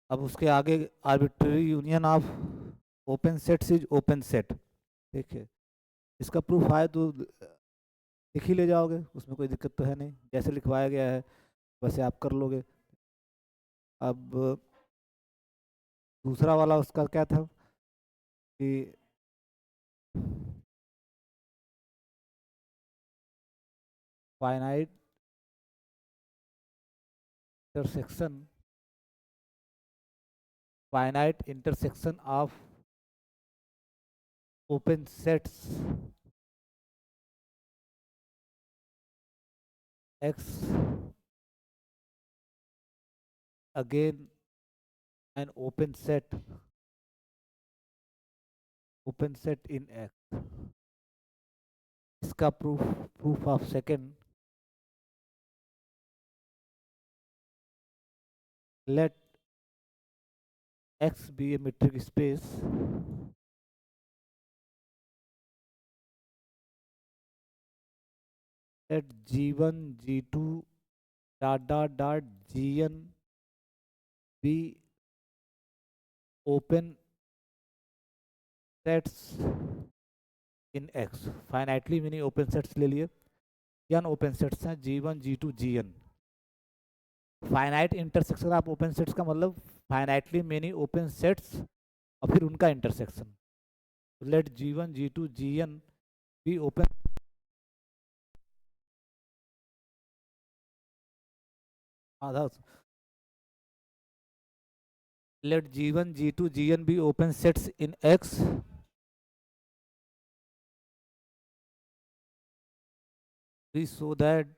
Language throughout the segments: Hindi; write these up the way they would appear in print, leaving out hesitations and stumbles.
अब उसके आगे arbitrary union of open sets is open set. देखिए, इसका प्रूफ आए तो लिख ही ले जाओगे, उसमें कोई दिक्कत तो है नहीं, जैसे लिखवाया गया है वैसे आप कर लोगे। अब दूसरा वाला उसका क्या था कि finite intersection, finite intersection of open sets X again an open set in X. इसका proof, proof of second, let X be a metric space let G1 G2 dot dot dot Gn be open sets in X। Finitely मैंने ओपन सेट्स ले लिए, n ओपन सेट्स हैं G1 G2 Gn। Finite intersection of open sets का मतलब फाइनाइटली मेनी ओपन सेट्स और फिर उनका intersection. Let G1 G2 Gn be open, आधा, let G1 G2 Gn be open sets in X we show that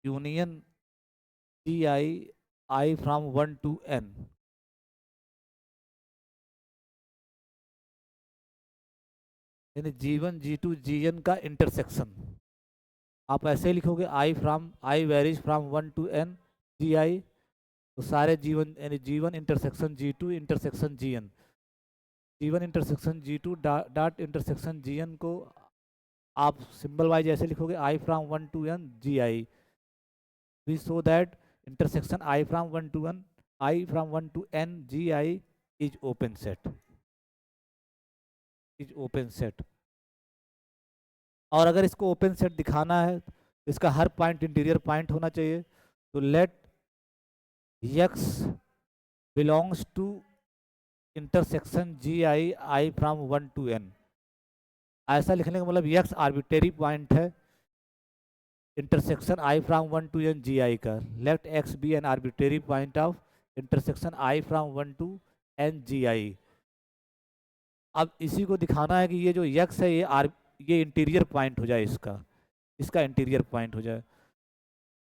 union Gi I from 1 to n, यानी G1 G2 Gn का इंटरसेक्शन आप ऐसे लिखोगे I varies from 1 to n Gi, तो सारे G1 यानी G1 intersection G2 intersection Gn, G1 intersection G2 dot intersection Gn को आप सिंबल वाइज ऐसे लिखोगे I from 1 to n Gi। we show that intersection I from 1 to n Gi is open set। और अगर इसको ओपन सेट दिखाना है तो इसका हर पॉइंट इंटीरियर पॉइंट होना चाहिए। तो let x belongs to intersection I from 1 to n। ऐसा लिखने का मतलब x आर्बिट्रेरी पॉइंट है intersection I from 1 to n Gi का। Let x be an arbitrary point of intersection I from 1 to n Gi। अब इसी को दिखाना है कि ये जो x है ये इंटीरियर पॉइंट हो जाए, इसका इंटीरियर पॉइंट हो जाए।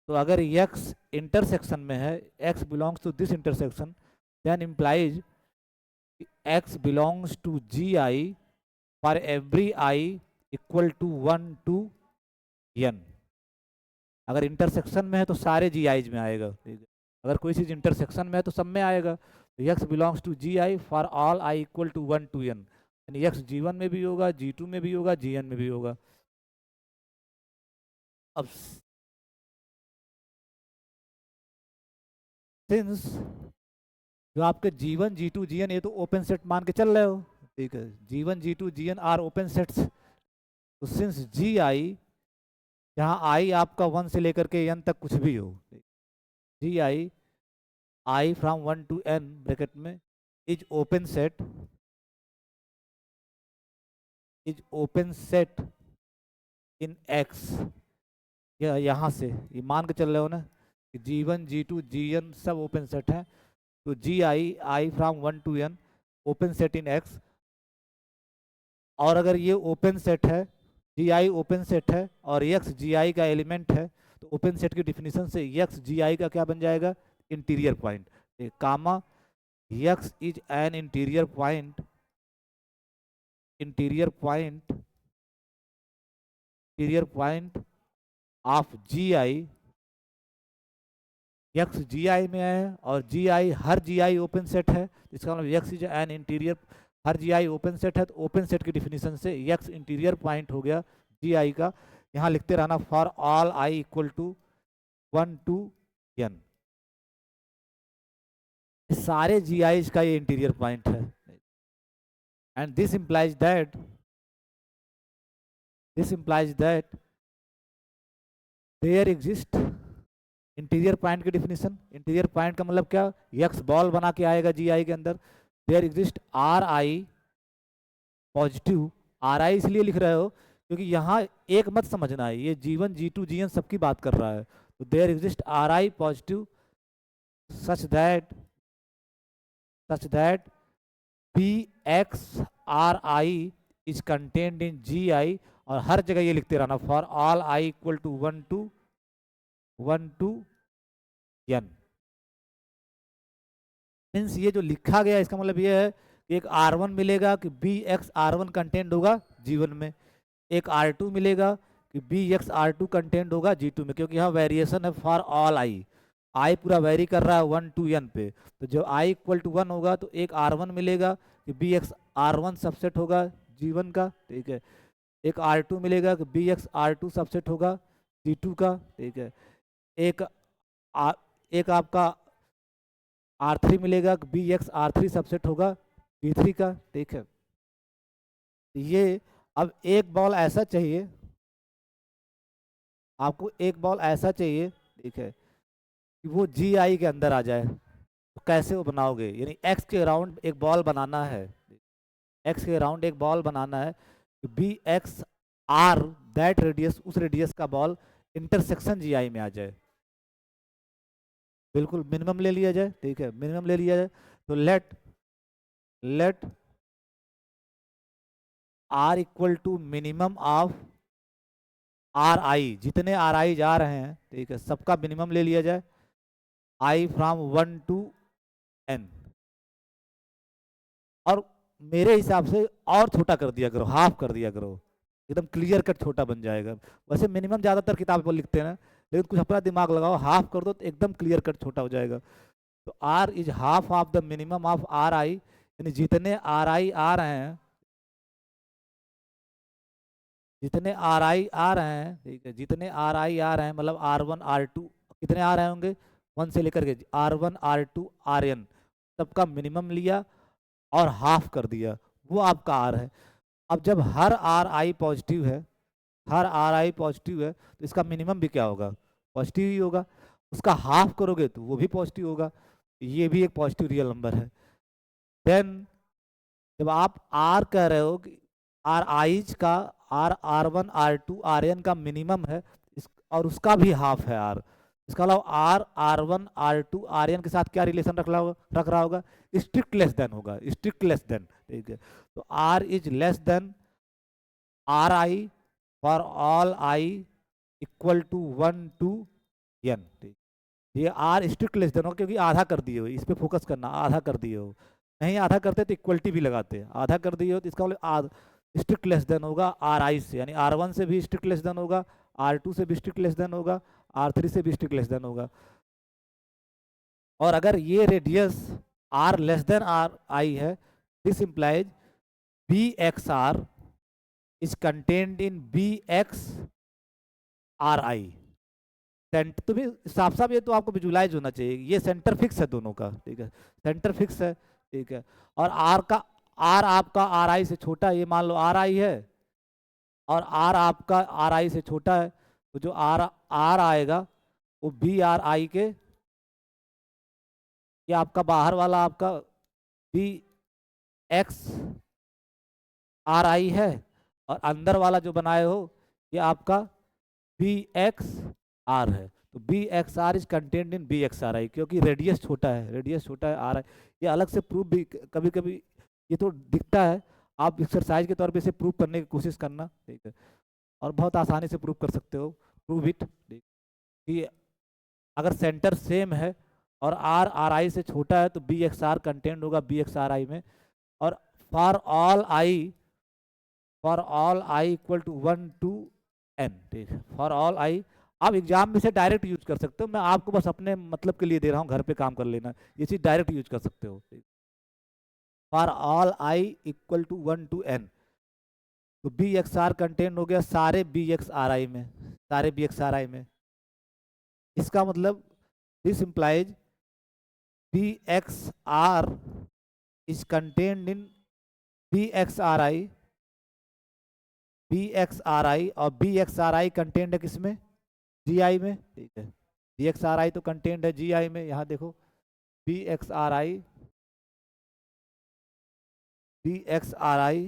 तो अगर x इंटरसेक्शन में है, x belongs to this intersection, then implies x belongs to Gi for every i equal to 1 to n। अगर इंटरसेक्शन में है तो सारे Gi's में आएगा, अगर कोई चीज़ इंटरसेक्शन में है तो सब में आएगा। तो x belongs to Gi for all i equal to 1 to n, यानी x G1 में भी होगा, G2 में भी होगा, Gn में भी होगा। अब सिंस जो आपके G1 G2 Gn ये तो ओपन सेट मान के चल रहे हो, ठीक है, G1 G2 Gn are open sets. तो सिंस Gi जहाँ i आपका 1 से लेकर के n तक कुछ भी हो, Gi I from 1 to n bracket में is open set in x। यहाँ से ये मान के चल रहे हो ना कि G1 G2 Gn सब ओपन सेट हैं, तो Gi I from 1 to n open set in x। और अगर ये ओपन सेट है, Gi ओपन सेट है और x Gi का एलिमेंट है, तो ओपन सेट की डिफिनीशन से x Gi का क्या बन जाएगा, interior point. Comma x is an interior point of Gi। x Gi में है और Gi हर Gi ओपन सेट है, इसका मतलब x इज एन इंटीरियर, हर Gi ओपन सेट है, तो ओपन सेट की डिफिनीशन से x इंटीरियर पॉइंट हो गया Gi का। यहाँ लिखते रहना for all i equal to 1 to n, सारे जी आईज का ये इंटीरियर पॉइंट है। And this implies that there exist interior point की डिफिनीशन, इंटीरियर पॉइंट का मतलब क्या, एक्स बॉल बना के आएगा जी आई के अंदर, there exist are I positive, r i इसलिए लिख रहे हो क्योंकि यहाँ एक मत समझना है, ये G1 G2 Gn सबकी बात कर रहा है। तो there exist are I positive such that P X are I is contained in G I, और हर जगह ये लिखते रहना for all I equal to 1 to n। Means ये जो लिखा गया इसका मतलब ये है कि एक R1 मिलेगा कि बी एक्स R1 कंटेंट होगा G1 में, एक R2 मिलेगा कि बी एक्स R2 कंटेंट होगा G2 में, क्योंकि यहाँ वेरिएशन है फॉर ऑल आई पूरा वेरी कर रहा है 1 to n पे। तो जब i इक्वल टू 1 होगा तो एक R1 मिलेगा कि बी एक्स R1 सबसेट होगा G1 का, ठीक है। एक R2 मिलेगा कि बी एक्स R2 सबसेट होगा G2 का, ठीक है। एक आपका R3 मिलेगा कि बी एक्स R3 सबसेट होगा G3 का, ठीक है। ये अब एक बॉल ऐसा चाहिए आपको, एक बॉल ऐसा चाहिए, ठीक है, कि वो जी आई के अंदर आ जाए। तो कैसे वो बनाओगे, यानी एक्स के अराउंड एक बॉल बनाना है, एक्स के अराउंड एक बॉल बनाना है, B x r that radius, उस रेडियस का बॉल इंटरसेक्शन जी आई में आ जाए, बिल्कुल मिनिमम ले लिया जाए, ठीक है, मिनिमम ले लिया जाए। तो let r equal to minimum of r i, जितने आर आई जा रहे हैं, ठीक है, सबका मिनिमम ले लिया जाए, आई फ्रॉम 1 to n। और मेरे हिसाब से और छोटा कर दिया करो, हाफ कर दिया करो, एकदम क्लियर कट छोटा बन जाएगा। वैसे मिनिमम ज़्यादातर किताब पर लिखते हैं, लेकिन कुछ अपना दिमाग लगाओ, हाफ कर दो तो एकदम क्लियर कट छोटा हो जाएगा। तो r is half of the minimum of r i, यानी जितने आर आई आ रहे हैं, जितने आर आई आ रहे हैं, ठीक है, जितने आर आई आ रहे हैं मतलब R1 R2 कितने आ रहे होंगे, 1 से लेकर के R1 R2 RN सबका मिनिमम लिया और हाफ कर दिया, वो आपका आर है। अब जब हर आर आई पॉजिटिव है, हर आर आई पॉजिटिव है, तो इसका मिनिमम भी क्या होगा, पॉजिटिव ही होगा। उसका हाफ करोगे तो वो भी पॉजिटिव होगा, ये भी एक पॉजिटिव रियल नंबर है। देन जब आप आर कह रहे हो कि आर आईज का R1 R2 RN का मिनिमम है, और उसका भी हाफ है आर, इसका अलावा R1 R2 RN के साथ क्या रिलेशन रख रहा होगा, स्ट्रिक्ट लेस देन होगा, स्ट्रिक्ट लेस देन, ठीक है। तो R is less than are i for all I equal to 1 to n, ठीक। ये आर स्ट्रिक्ट लेस देन हो क्योंकि आधा कर दिए हो, इस पर फोकस करना, आधा कर दिए हो, नहीं आधा करते तो इक्वलिटी भी लगाते, आधा कर दिए हो तो इसका मतलब स्ट्रिक्ट लेस देन होगा आर आई से, यानी R1 से भी स्ट्रिक्ट लेस देन होगा, R2 से भी स्ट्रिक्ट लेस देन होगा, R3 से भी स्ट्रिक्ट लेस देन होगा। और अगर ये radius R less than are I है, this implies B x are is contained in B x are I. तो भी साफ साफ ये तो आपको विजुलाइज होना चाहिए, ये सेंटर फिक्स है दोनों का, ठीक है, सेंटर फिक्स है, ठीक है। और आर आपका आर आई से छोटा, ये मान लो आर आई है और आर आपका आर आई से छोटा है, तो जो आर आएगा वो बी आर आई के, ये आपका बाहर वाला आपका बी एक्स आर आई है, और अंदर वाला जो बनाए हो ये आपका बी एक्स आर है। तो B x are is contained in B x are i, क्योंकि रेडियस छोटा है, रेडियस छोटा है आर आई। ये अलग से प्रूफ भी कभी कभी ये तो दिखता है, आप एक्सरसाइज के तौर पे इसे प्रूफ करने की कोशिश करना, ठीक है, और बहुत आसानी से प्रूफ कर सकते हो, प्रूव इट, कि अगर सेंटर सेम है और आर आर आई से छोटा है तो बी एक्स आर कंटेंट होगा बी एक्स आर आई में। और for all I equal to 1 to n, ठीक है, फॉर ऑल आई। आप एग्जाम में से डायरेक्ट यूज कर सकते हो, मैं आपको बस अपने मतलब के लिए दे रहा हूँ, घर पे काम कर लेना, ये चीज डायरेक्ट यूज कर सकते हो। For all I equal to 1 to n, तो बी एक्स आर कंटेंट हो गया सारे बी एक्स आर आई में, सारे बी एक्स आर आई में, इसका मतलब this implies B x are is contained in B x are I, B x are I, और B x are I contained है किसमें, जी आई में, ठीक है। बी एक्स आर आई तो कंटेन्ड है जी आई में, यहाँ देखो B x are I, B x are I,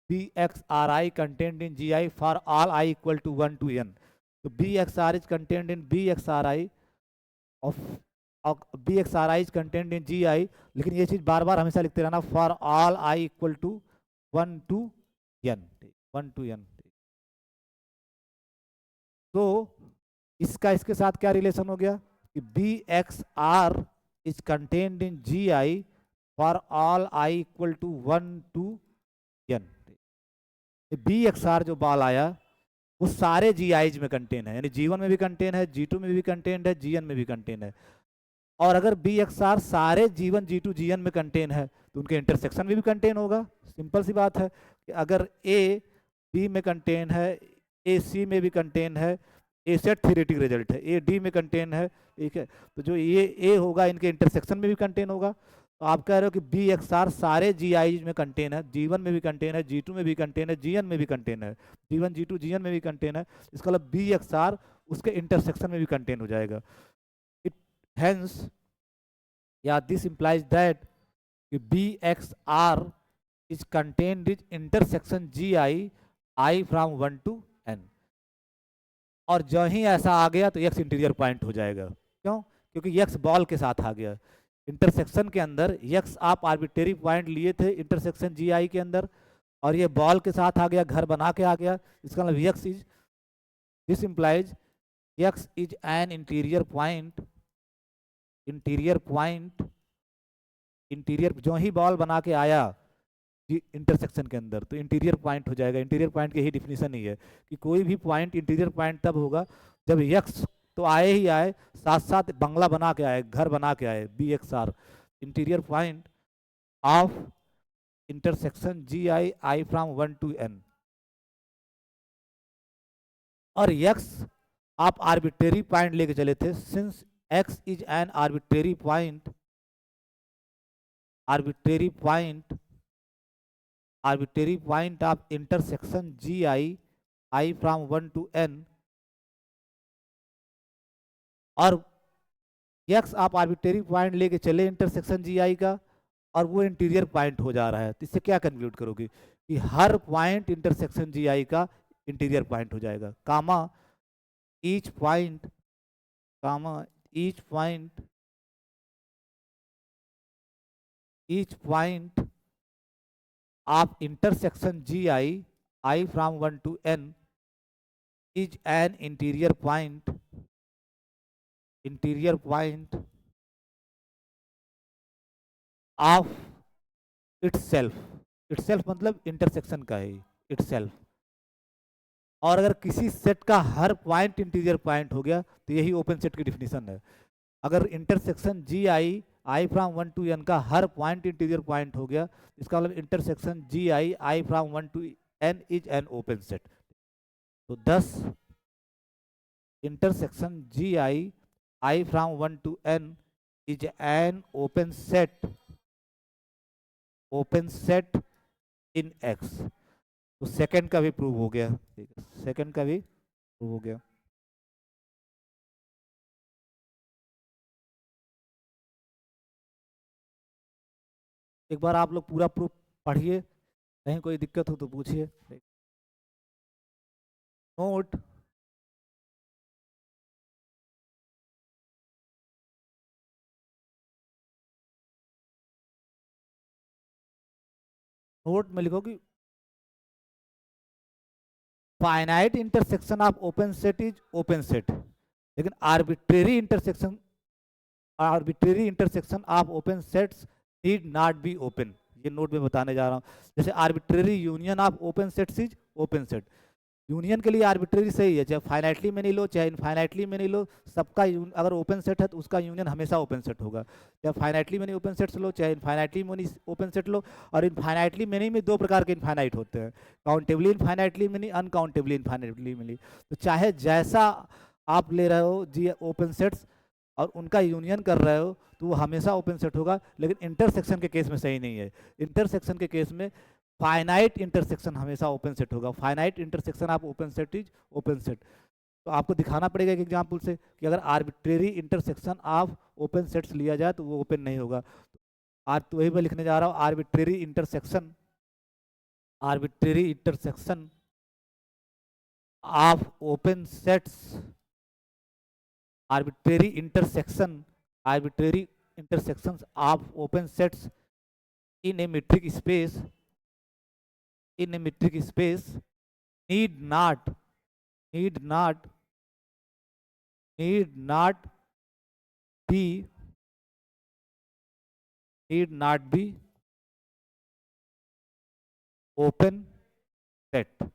B x are I contained in G I for all I equal to 1 to n। तो B x are is contained in B x are I of B x are I is contained in G I, लेकिन ये चीज बार बार हमेशा लिखते रहना, for all I equal to 1 to n, 1 to n। तो इसका इसके साथ क्या रिलेशन हो गया कि B x are is contained in G I for all I equal to 1 to n। B x r जो बॉल आया वो सारे जी आईज में कंटेन है, यानी G1 में भी कंटेन है, G2 में भी कंटेन है, Gn में भी कंटेन है। और अगर बी एक्स आर सारे G1 G2 Gn में कंटेन है तो उनके इंटरसेक्शन में भी कंटेन होगा। सिंपल सी बात है कि अगर ए बी में कंटेन है, ए सी में भी कंटेन है, ए सेट थ्योरेटिक रिजल्ट है, ए डी में कंटेन है, ठीक है, तो जो ये ए होगा इनके इंटरसेक्शन में भी कंटेन होगा। तो आप कह रहे हो कि बी एक्स आर सारे जी आई में कंटेन है, G1 में भी कंटेन है, G2 में भी कंटेन है, Gn में भी कंटेन है, G1 G2 Gn में भी कंटेन है, इसका मतलब बी एक्स आर उसके इंटरसेक्शन में भी कंटेन हो जाएगा। इट हेंस या this implies that B x are is contained is intersection G I from 1 to n। और जो ही ऐसा आ गया तो एक्स इंटीरियर पॉइंट हो जाएगा। क्यों? क्योंकि एक्स बॉल के साथ आ गया इंटरसेक्शन के अंदर। एक्स आप आर्बिट्रेरी पॉइंट लिए थे इंटरसेक्शन जी आई के अंदर, और ये बॉल के साथ आ गया, घर बना के आ गया। इसका मतलब x is, this implies x is an interior point, interior point, interior जो ही बॉल बना के आया इंटरसेक्शन के अंदर तो इंटीरियर पॉइंट हो जाएगा। इंटीरियर पॉइंट की यही डिफिनीशन ही है कि कोई भी पॉइंट इंटीरियर पॉइंट तब होगा जब एक्स तो आए ही आए, साथ साथ बंगला बना के आए, घर बना के आए। B x r interior point of intersection G I from 1 to n। और एक्स आप आर्बिट्रेरी पॉइंट लेके चले थे, since x is an arbitrary point, arbitrary point, arbitrary point of intersection G I from 1 to n। और एक्स आप आर्बिट्रेरी पॉइंट लेके चले इंटरसेक्शन जी आई का, और वो इंटीरियर पॉइंट हो जा रहा है, तो इससे क्या कंक्लूड करोगे कि हर पॉइंट इंटरसेक्शन जी आई का इंटीरियर पॉइंट हो जाएगा, comma each point, comma each point, each point of intersection G I from 1 to n is an interior point, interior point of itself. Itself मतलब इंटरसेक्शन का है इटसेल्फ। और अगर किसी सेट का हर पॉइंट इंटीरियर पॉइंट हो गया तो यही ओपन सेट की डिफिनीशन है। अगर intersection G I from 1 to n का हर पॉइंट इंटीरियर पॉइंट हो गया, इसका मतलब intersection G I from 1 to n is an open set. तो 10 intersection G I from 1 to n is an open set, open set in x. तो सेकंड का भी प्रूव हो गया, ठीक है, सेकंड का भी प्रूव हो गया। एक बार आप लोग पूरा प्रूफ पढ़िए, कहीं कोई दिक्कत हो तो पूछिए। नोट नोट में लिखो कि finite intersection of open set is open set, लेकिन arbitrary intersection, arbitrary intersection of open sets need not be open. ये नोट में बताने जा रहा हूँ। जैसे arbitrary union of open sets is open set, union के लिए आर्बिट्रेरी सही है, चाहे फाइनाइटली में नहीं लो चाहे इनफाइनाइटली में नहीं लो, सबका अगर ओपन सेट है तो उसका यूनियन हमेशा ओपन सेट होगा। चाहे फाइनाइटली में नहीं ओपन सेट्स लो चाहे इनफाइनाइटली में नहीं ओपन सेट लो। और इनफाइनाइटली में नहीं में दो प्रकार के इनफाइनाइट होते हैं, काउंटेबली इनफाइनाइटली में नहीं, अनकाउंटेबली इनफाइनाइटली में नहीं। तो चाहे जैसा आप ले रहे हो जी ओपन सेट्स और उनका यूनियन कर रहे हो तो वो हमेशा ओपन सेट होगा, लेकिन इंटरसेक्शन के केस में सही नहीं है। इंटरसेक्शन के केस में फाइनाइट इंटरसेक्शन हमेशा ओपन सेट होगा। फाइनाइट इंटरसेक्शन आप open set is open set. तो आपको दिखाना पड़ेगा एक एग्जाम्पल से कि अगर arbitrary intersection of open sets लिया जाए तो वो ओपन नहीं होगा। आज तो वही मैं लिखने जा रहा हूँ, arbitrary intersection of open sets, arbitrary intersection arbitrary intersections of open sets in a metric space need not need not need not be open set।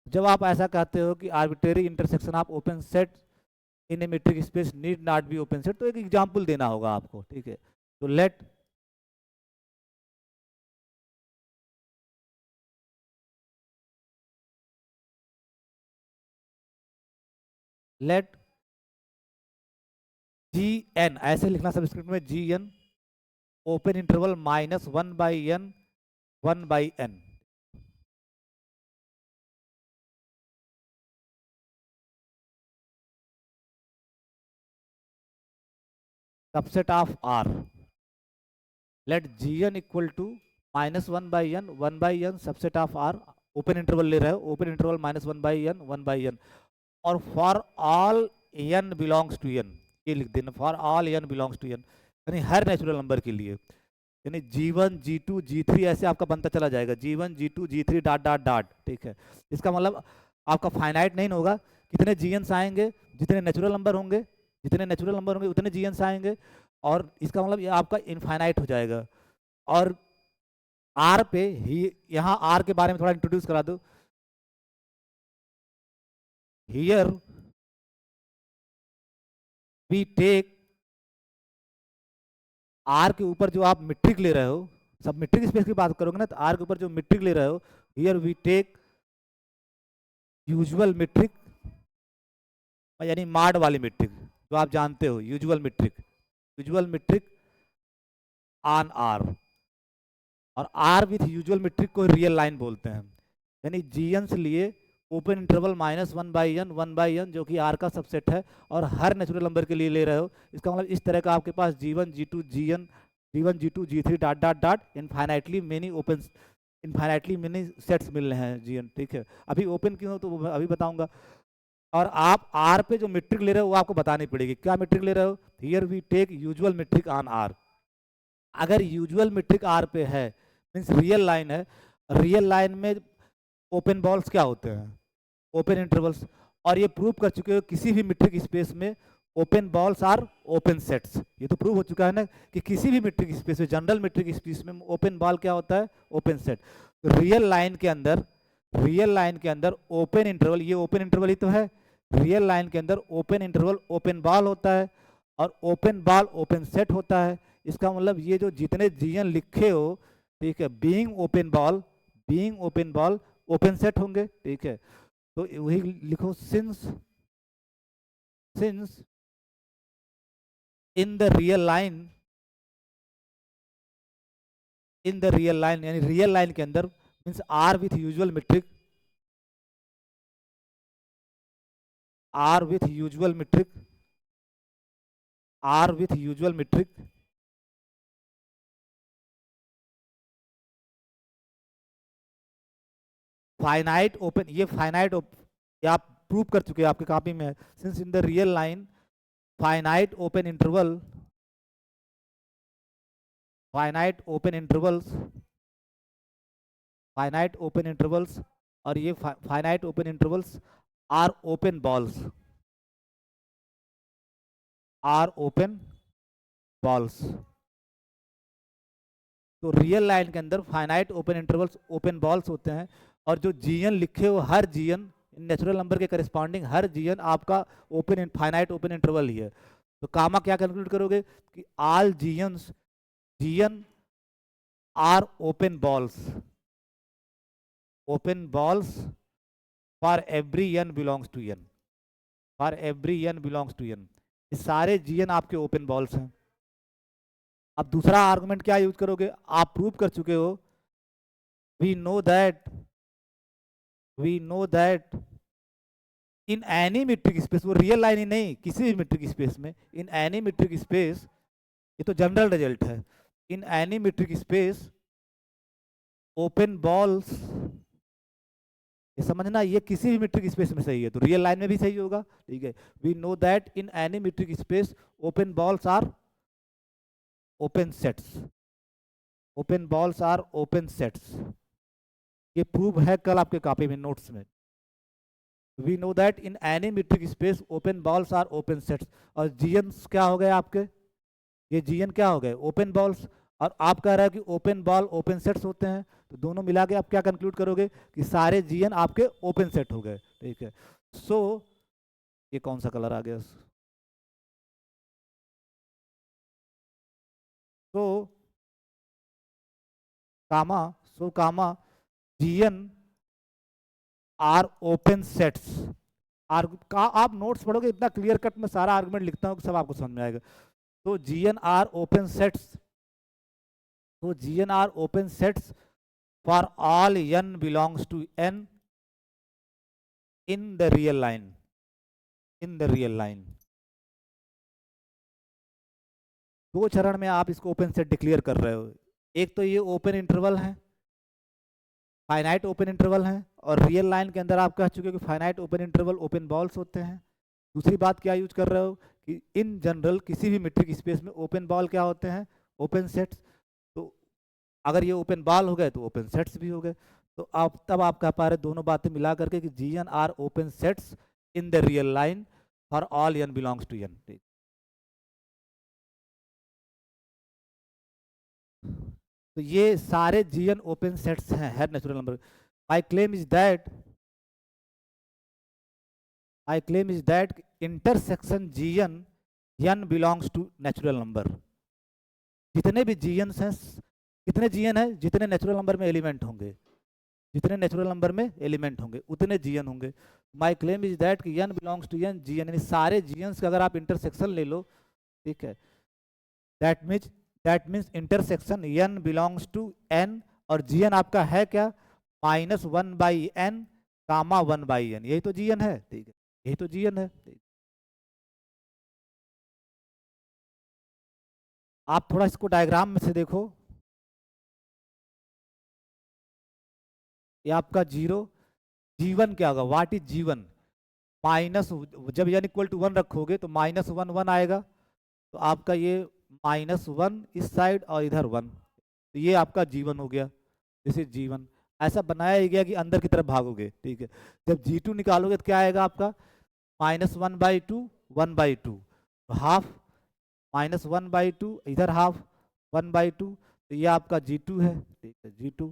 जब आप ऐसा कहते हो कि arbitrary intersection of open set in a metric space need not be open set, तो एक एग्जांपल देना होगा आपको, ठीक है। तो लेट जी एन, ऐसे लिखना सबस्क्रिप्ट में, G N open interval minus 1/n 1/n subset of R. Let G N equal to minus 1/n subset of R, open interval ले रहे हो, ओपन इंटरवल माइनस 1/n और for all N belongs to N, ये लिख देना, for all N belongs to N, यानी हर नेचुरल नंबर के लिए, यानी G1 G2 G3 ऐसे आपका बनता चला जाएगा, G1 G2 G3 dot dot dot, ठीक है। इसका मतलब आपका फाइनाइट नहीं होगा, कितने जीएन्स आएंगे, जितने नेचुरल नंबर होंगे, उतने जीएन्स आएंगे, और इसका मतलब ये आपका इनफाइनाइट हो जाएगा। और आर पे ही, यहाँ आर के बारे में थोड़ा इंट्रोड्यूस करा दो। हियर वी टेक, आर के ऊपर जो आप मीट्रिक ले रहे हो, सब मीट्रिक स्पेस की बात करोगे ना, तो आर के ऊपर जो मीट्रिक ले रहे हो, here we take usual metric, यानी माड वाली मीट्रिक जो आप जानते हो, यूजुअल मीट्रिक ऑन आर, और आर विथ यूजुअल मीट्रिक को रियल लाइन बोलते हैं। यानी जीएन से लिए ओपन इंटरवल माइनस 1/n जो कि आर का सबसेट है, और हर नेचुरल नंबर के लिए ले रहे हो, इसका मतलब इस तरह का आपके पास G1 G2 GN G1 G2 G3 dot dot dot infinitely many sets मिल रहे हैं जीएन, ठीक है। अभी ओपन क्यों हो तो वो अभी बताऊंगा। और आप आर पे जो मीट्रिक ले रहे हो वो आपको बतानी पड़ेगी, क्या मीट्रिक ले रहे हो, here we take usual metric on R. अगर यूजुअल मीट्रिक आर पे है, मीन्स रियल लाइन है, रियल लाइन में ओपन बॉल्स क्या होते हैं, ओपन इंटरवल्स, और ये प्रूव कर चुके हो किसी भी मीट्रिक स्पेस में open balls are open sets, ये तो प्रूव हो चुका है ना कि किसी भी मीट्रिक स्पेस में, जनरल मीट्रिक स्पेस में ओपन बॉल क्या होता है, ओपन सेट। रियल लाइन के अंदर ओपन इंटरवल, ये ओपन इंटरवल ही तो है, रियल लाइन के अंदर ओपन इंटरवल ओपन बॉल होता है, और ओपन बॉल ओपन सेट होता है। इसका मतलब ये जो जितने जीएन लिखे हो, ठीक है, being open ball open set होंगे, ठीक है। तो वही लिखो, since in the real line, यानी रियल लाइन के अंदर, means R with usual metric, R with usual metric finite open, ये ये आप प्रूव कर चुके हैं, आपकी कॉपी में है। Since in the real line finite open interval, finite open intervals, और ये finite open intervals are open balls. तो रियल लाइन के अंदर finite open intervals open balls होते हैं, और जो जीएन लिखे हो, हर जीएन नेचुरल नंबर के करस्पॉन्डिंग हर जीएन आपका ओपन फाइनाइट ओपन इंटरवल ही है। तो कामा क्या कैलकुलेट करोगे कि all G n are open balls for every n belongs to n. For every n belongs to n। ये सारे gn आपके ओपन बॉल्स हैं। अब दूसरा आर्गुमेंट क्या यूज करोगे, आप प्रूव कर चुके हो, we know that in any metric space, वो रियल लाइन ही नहीं, किसी भी मीट्रिक स्पेस में, इन एनी मीट्रिक स्पेस, ये तो जनरल रिजल्ट है, in any metric space open balls, ये समझना ये किसी भी मीट्रिक स्पेस में सही है, तो रियल लाइन में भी सही होगा, ठीक है। We know that in any metric space open balls are open sets, open balls are open sets, ये प्रूव है कल आपके कॉपी में नोट्स में। We know that in any metric space open balls are open sets, और जीएन क्या हो गए आपके, ये जीएन क्या हो गए, ओपन बॉल्स, और आप कह रहे हैं कि ओपन बॉल ओपन सेट्स होते हैं, तो दोनों मिला के आप क्या कंक्लूड करोगे कि सारे जीएन आपके ओपन सेट हो गए, ठीक है। सो ये कौन सा कलर आ गया, तो कामा जीएन आर ओपन सेट्स, आप नोट्स पढ़ोगे इतना क्लियर कट में सारा आर्गुमेंट लिखता हूँ कि सब आपको समझ में आएगा। तो जीएन आर ओपन सेट्स, तो G n are open sets for all n belongs to n in the real line, in the real line. दो चरण में आप इसको ओपन सेट डिक्लेयर कर रहे हो, एक तो ये ओपन इंटरवल है, फाइनाइट ओपन इंटरवल है, और रियल लाइन के अंदर आप कह चुके हो कि finite open interval open balls होते हैं। दूसरी बात क्या यूज कर रहे हो कि इन जनरल किसी भी मीट्रिक स्पेस में ओपन बॉल क्या होते हैं, ओपन सेट्स, तो अगर ये ओपन बॉल हो गए तो ओपन सेट्स भी हो गए, तो आप तब आप कह पा रहे दोनों बातें मिला करके कि G n are open sets in the real line for all n belongs to n। तो ये सारे जीएन ओपन सेट्स हैं, है natural number. My claim is that intersection G n n belongs to natural number. जितने भी जीएन हैं, कितने जीएन हैं, जितने नेचुरल नंबर में एलिमेंट होंगे, जितने नेचुरल नंबर में एलिमेंट होंगे उतने जीएन होंगे। माय क्लेम इज दैट कि n belongs to n G n, यानी सारे जीएन का अगर आप इंटरसेक्शन ले लो, ठीक है, that means intersection n belongs to n, और जीएन आपका है क्या, -1/n, कामा 1/n, यही तो जीएन है, ठीक है, यही तो जीएन है। आप थोड़ा इसको डायग्राम में से देखो, ये आपका जीवन क्या होगा, व्हाट इज जीवन, माइनस, जब n = 1 रखोगे तो -1 1 आएगा, तो आपका ये -1 इस साइड और इधर 1, तो ये आपका जीवन हो गया, जैसे जीवन ऐसा बनाया ही गया कि अंदर की तरफ भागोगे, ठीक है। जब G2 निकालोगे तो क्या आएगा आपका, -1/2 1/2, हाफ, -1/2 इधर हाफ 1/2, तो ये आपका G2 है, ठीक है, G2।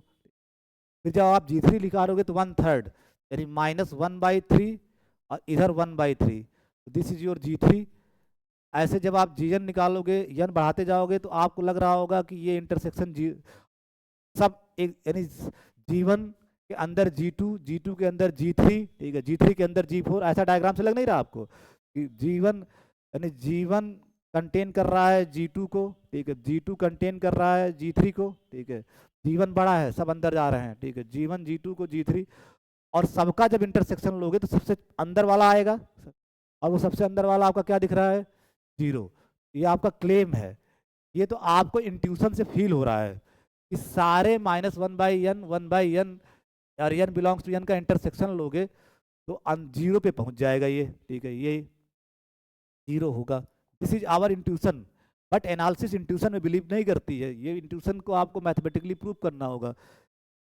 फिर जब आप G3 निकालोगे तो 1/3, यानी -1/3 और इधर 1/3, दिस इज योर G3। ऐसे जब आप Gn निकालोगे, n बढ़ाते जाओगे तो आपको लग रहा होगा कि ये इंटरसेक्शन सब एक, यानी G1 के अंदर G2, G2 के अंदर G3, ठीक है, G3 के अंदर G4, ऐसा डायग्राम से लग नहीं रहा आपको कि G1 यानी G1 कंटेन कर रहा है G2 को, ठीक है, G2 कंटेन कर रहा है G3 को, ठीक है, G1 बड़ा है, सब अंदर जा रहे हैं, ठीक है, G1 G2 को G3, और सबका जब इंटरसेक्शन लोगे तो सबसे अंदर वाला आएगा, और वो सबसे अंदर वाला आपका क्या दिख रहा है, 0। ये आपका क्लेम है, ये तो आपको इंट्यूशन से फील हो रहा है कि सारे -1/n 1/n और n बिलोंग्स टू n का इंटरसेक्शन लोगे तो 0 पे पहुंच जाएगा ये, ठीक है, ये 0 होगा। This is our intuition, but analysis intuition में बिलीव नहीं करती है, ये इंट्यूशन को आपको मैथमेटिकली प्रूव करना होगा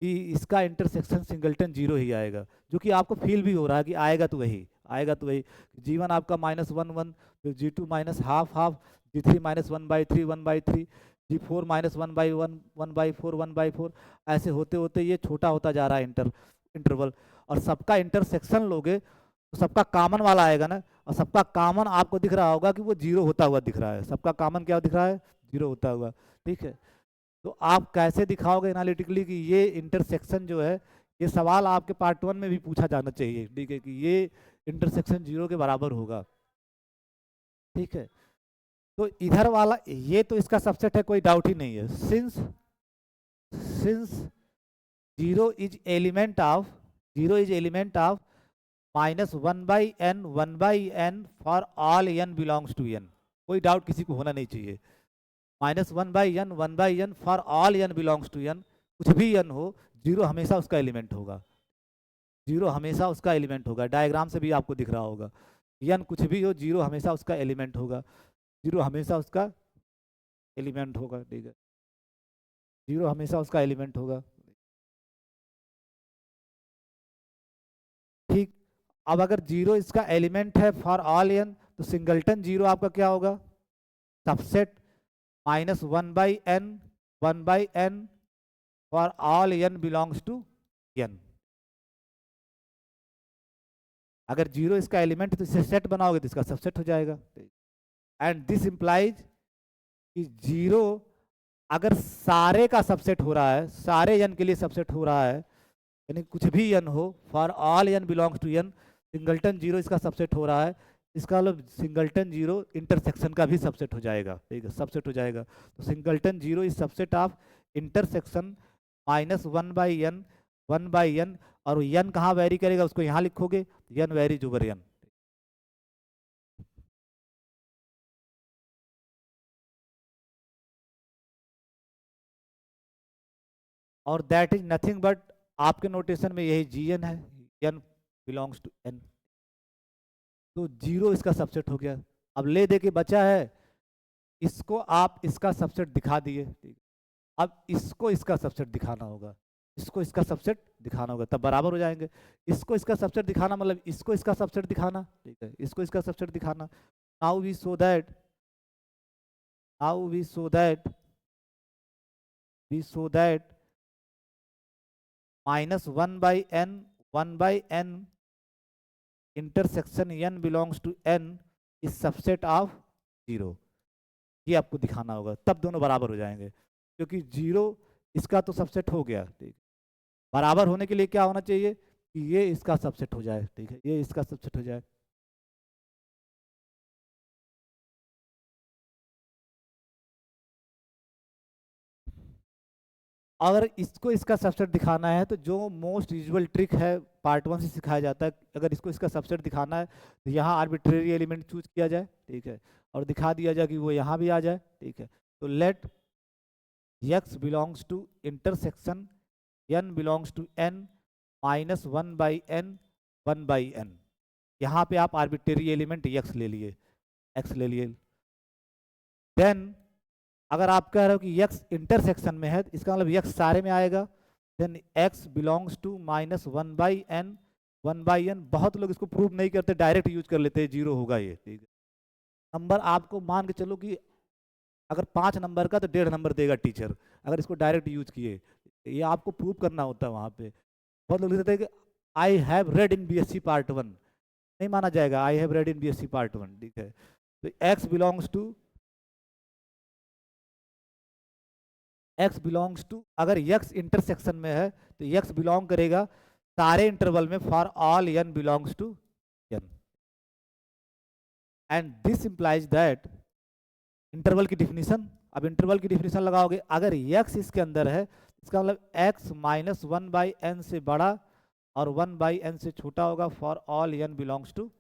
कि इसका इंटरसेक्शन सिंगलटन 0 ही आएगा, जो कि आपको फील भी हो रहा है कि आएगा तो वही आएगा, तो वही G1 आपका -1 1, फिर G2 -1/2 1/2, G3 -1/3 1/3, G4 -1/1 1/4 1/4, ऐसे होते होते ये छोटा होता जा रहा है इंटरवल, और सबका इंटरसेक्शन लोगे तो सबका कॉमन वाला आएगा ना, और सबका कॉमन आपको दिख रहा होगा कि वो 0 होता हुआ दिख रहा है, सबका कॉमन क्या दिख रहा है, 0 होता हुआ, ठीक है। तो आप कैसे दिखाओगे एनालिटिकली कि ये इंटरसेक्शन जो है, ये सवाल आपके पार्ट 1 में भी पूछा जाना चाहिए, ठीक है, कि ये इंटरसेक्शन 0 के बराबर होगा। ठीक है, तो इधर वाला ये तो इसका सबसेट है, कोई डाउट ही नहीं है। Since 0 is element of -1/n for all n belongs to n, कोई डाउट किसी को होना नहीं चाहिए। -1/n for all n belongs to n, कुछ भी n हो, 0 हमेशा उसका एलिमेंट होगा। 0 हमेशा उसका एलिमेंट होगा, डायग्राम से भी आपको दिख रहा होगा। n कुछ भी हो, 0 हमेशा उसका एलिमेंट होगा। 0 हमेशा उसका एलिमेंट होगा। ठीक है, 0 हमेशा उसका एलिमेंट होगा। ठीक, अब अगर 0 इसका एलिमेंट है फॉर ऑल n, तो सिंगलटन 0 आपका क्या होगा? Subset -1/n for all n belongs to n। अगर 0 इसका एलिमेंट है तो इसे सेट बनाओगे तो इसका सबसेट हो जाएगा। एंड दिस इंप्लाइज कि 0 अगर सारे का सबसेट हो रहा है, सारे n के लिए सबसेट हो रहा है, यानी कुछ भी n हो, for all n belongs to n, singleton 0 इसका सबसेट हो रहा है, इसका मतलब सिंगलटन 0 इंटरसेक्शन का भी सबसेट हो जाएगा। ठीक है, सबसेट हो जाएगा। तो singleton 0 is subset of intersection -1/n 1/n, और n कहाँ वेरी करेगा उसको यहाँ लिखोगे, n वेरीज ओवर n। और दैट इज नथिंग बट, आपके नोटेशन में यही gn है, n बिलोंग्स टू n। तो 0 इसका सबसेट हो गया। अब ले दे के बचा है, इसको आप इसका सबसेट दिखा दिए। अब इसको इसका सबसेट दिखाना होगा, इसको इसका सबसेट दिखाना होगा, तब बराबर हो जाएंगे। इसको इसका सबसेट दिखाना मतलब इसको इसका सबसेट दिखाना। ठीक है, इसको इसका सबसेट दिखाना। Now we so that -1/n intersection n belongs to n is subset of 0, ये आपको दिखाना होगा, तब दोनों बराबर हो जाएंगे। क्योंकि 0 इसका तो सबसेट हो गया। ठीक, बराबर होने के लिए क्या होना चाहिए कि ये इसका सबसेट हो जाए। ठीक है, ये इसका सबसेट हो जाए। अगर इसको इसका सबसेट दिखाना है तो जो मोस्ट यूजुअल ट्रिक है, पार्ट 1 से सिखाया जाता है, अगर इसको इसका सबसेट दिखाना है तो यहाँ आर्बिट्रेरी एलिमेंट चूज किया जाए। ठीक है, और दिखा दिया जाए कि वो यहाँ भी आ जाए। ठीक है, तो let x belongs to intersection n belongs to n -1/n 1/n। यहाँ पे आप आर्बिट्रेरी एलिमेंट x ले लिए, देन अगर आप कह रहे हो कि x इंटरसेक्शन में है, इसका मतलब x सारे में आएगा। Then x belongs to -1/n 1/n। बहुत लोग इसको प्रूव नहीं करते, डायरेक्ट यूज कर लेते हैं, 0 होगा ये। ठीक है, नंबर आपको मान के चलो कि अगर 5 नंबर का तो 1.5 नंबर देगा टीचर, अगर इसको डायरेक्ट यूज किए। ये आपको प्रूव करना होता है वहाँ पे। बहुत लोग लिखते हैं कि I have read in BSc part 1, नहीं माना जाएगा, I have read in BSc part 1। ठीक है, तो x बिलोंग्स टू, अगर x इंटरसेक्शन में है तो x बिलोंग करेगा सारे इंटरवल में for all n belongs to n। And this implies that, interval की डिफिनीशन, अब इंटरवल की डिफिनीशन लगाओगे, अगर x इसके अंदर है, इसका मतलब x -1/n से बड़ा और 1/n से छोटा होगा for all n belongs to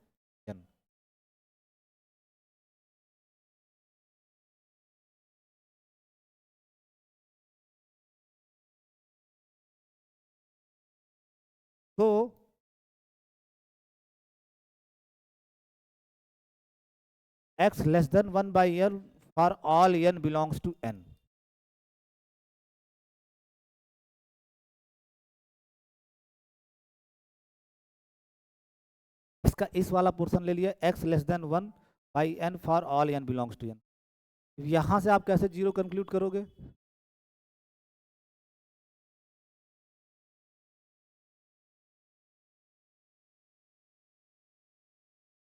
n। तो x less than 1/n for all n belongs to n। इसका इस वाला पोर्शन ले लिया, x less than 1/n for all n belongs to n। यहां से आप कैसे 0 कंक्लूड करोगे?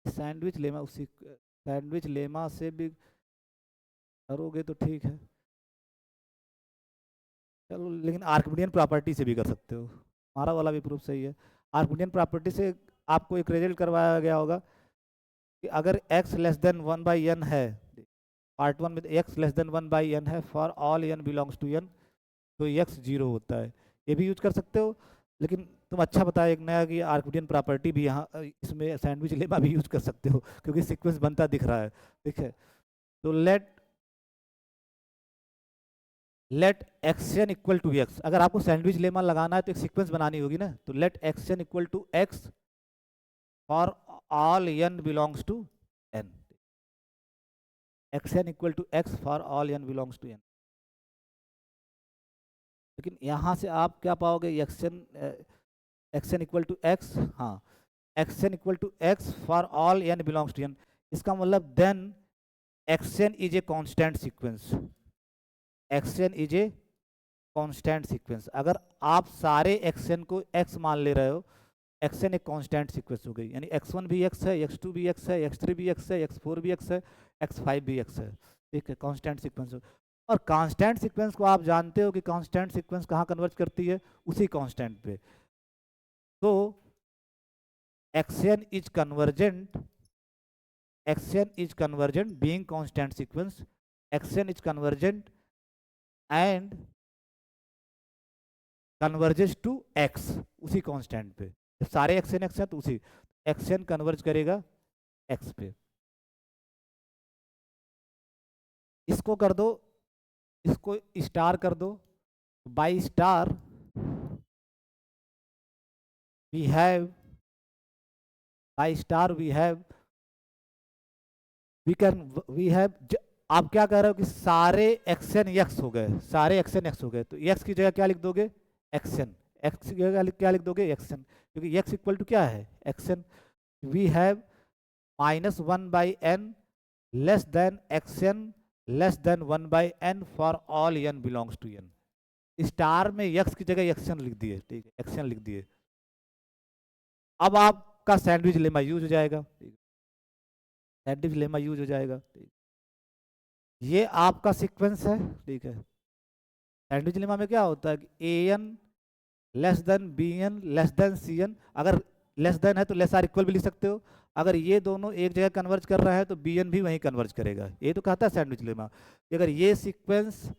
सैंडविच लेमा, उसी सैंडविच लेमा से भी करोगे तो ठीक है, चलो, लेकिन आर्किमिडियन प्रॉपर्टी से भी कर सकते हो, हमारा वाला भी प्रूफ सही है। आर्किमिडियन प्रॉपर्टी से आपको एक रिजल्ट करवाया गया होगा कि अगर x लेस देन 1/n है, पार्ट 1 में x लेस देन 1/n है for all n belongs to n, तो x 0 होता है। ये भी यूज कर सकते हो, लेकिन तुम अच्छा बताया एक नया कि आर्किमिडियन प्रॉपर्टी भी यहाँ इसमें सैंडविच लेमा भी यूज कर सकते हो, क्योंकि सीक्वेंस बनता दिख रहा है। ठीक है, तो let x n equal to x, अगर आपको सैंडविच लेमा लगाना है तो एक सीक्वेंस बनानी होगी ना, तो let x n equal to x for all n belongs to n, x n equal to x for all n belongs to n। लेकिन यहाँ से आप क्या पाओगे, एक्सएन इक्वल टू एक्स, हाँ x n equal to x for all n belongs to n, इसका मतलब then x n is a constant sequence, x n is a constant sequence. अगर आप सारे एक्सएन को x मान ले रहे हो, एक्सएन एक कांस्टेंट सीक्वेंस हो गई, यानी x1 भी x है, x2 भी x है, x3 भी x है, x4 भी x है, x5 भी x है। ठीक है, कांस्टेंट सीक्वेंस। और कांस्टेंट सीक्वेंस को आप जानते हो कि कांस्टेंट सीक्वेंस कहाँ कन्वर्ज करती है, उसी कांस्टेंट पे। तो x n is convergent, x n is convergent being constant sequence, x n is convergent and converges to x, उसी कांस्टेंट पे। जब सारे एक्सएन एक्स हैं तो उसी एक्सएन कन्वर्ज करेगा x पे। इसको कर दो, इसको स्टार कर दो, by star we have, by star we have, we have, आप क्या कह रहे हो कि सारे एक्सएन एक्स हो गए, सारे एक्सएन एक्स हो गए, तो एक्स की जगह क्या लिख दोगे, एक्सएन, एक्स की जगह क्या लिख दोगे, एक्सएन, क्योंकि एक्स इक्वल टू क्या है, x n. We have -1/n less than x n less than 1/n for all n belongs to n। Star में x की जगह एक्सएन लिख दिए, ठीक है, एक्सएन लिख दिए। अब आपका सैंडविच लेमा यूज हो जाएगा, सैंडविच लेमा यूज हो जाएगा। ये आपका सीक्वेंस है, ठीक है। सैंडविच लेमा में क्या होता है कि an less than bn less than cn, अगर लेस देन है तो लेस आर इक्वल भी लिख सकते हो, अगर ये दोनों एक जगह कन्वर्ज कर रहा है तो bn भी वहीं कन्वर्ज करेगा। ये तो कहता है सैंडविच लेमा, अगर ये सीक्वेंस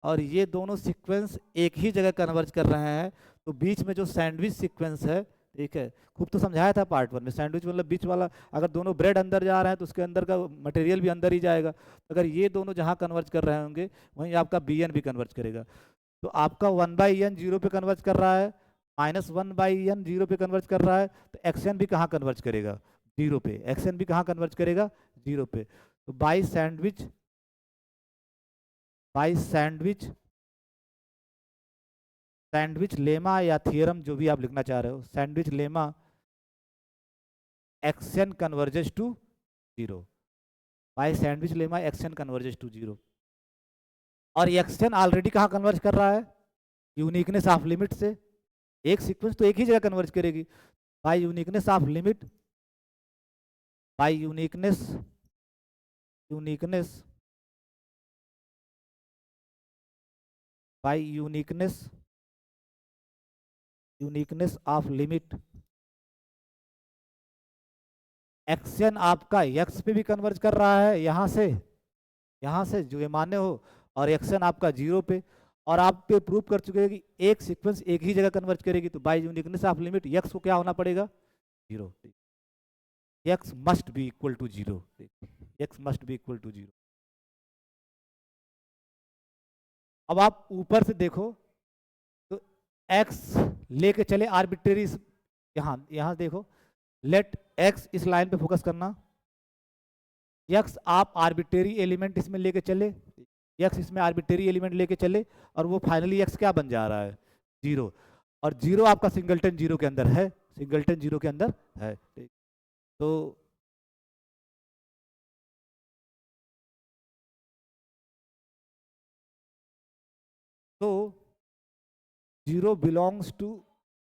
और ये दोनों सीक्वेंस एक ही जगह कन्वर्ज कर रहे हैं तो बीच में जो सैंडविच सीक्वेंस है, ठीक है, खूब तो समझाया था पार्ट 1 में, सैंडविच मतलब बीच वाला, अगर दोनों ब्रेड अंदर जा रहे हैं तो उसके अंदर का मटेरियल भी अंदर ही जाएगा। अगर ये दोनों जहाँ कन्वर्ज कर रहे होंगे वहीं आपका bn भी कन्वर्ज करेगा। तो आपका 1/n 0 पे कन्वर्ज कर रहा है, -1/n 0 पे कन्वर्ज कर रहा है, तो एक्सएन भी कहाँ कन्वर्ज करेगा, 0 पे। एक्सएन भी कहाँ कन्वर्ज करेगा, 0 पे। तो बाई सैंडविच सैंडविच लेमा या थियरम जो भी आप लिखना चाह रहे हो, sandwich lemma x n converges to 0, by sandwich lemma x n converges to 0। और एक्सएन ऑलरेडी कहाँ कन्वर्ज कर रहा है, यूनिकनेस ऑफ लिमिट से। एक सीक्वेंस तो एक ही जगह कन्वर्ज करेगी, by uniqueness of limit, by uniqueness by uniqueness of limit, x n आपका एक्स पे भी कन्वर्ज कर रहा है यहाँ से जो ये मान्य हो, और एक्सएन आपका 0 पे। और आप पे प्रूव कर चुके हैं कि एक सीक्वेंस एक ही जगह कन्वर्ज करेगी, तो by uniqueness of limit x को क्या होना पड़ेगा, 0, x must be equal to 0, x must be equal to 0। अब आप ऊपर से देखो तो x लेके चले आर्बिट्रेरी, यहाँ देखो, लेट x, इस लाइन पे फोकस करना, x आप आर्बिट्रेरी एलिमेंट इसमें लेके चले, x इसमें आर्बिट्रेरी एलिमेंट लेके चले, और वो फाइनली x क्या बन जा रहा है, 0। और 0 आपका सिंगलटन 0 के अंदर है, सिंगलटन 0 के अंदर है। तो तो 0 belongs to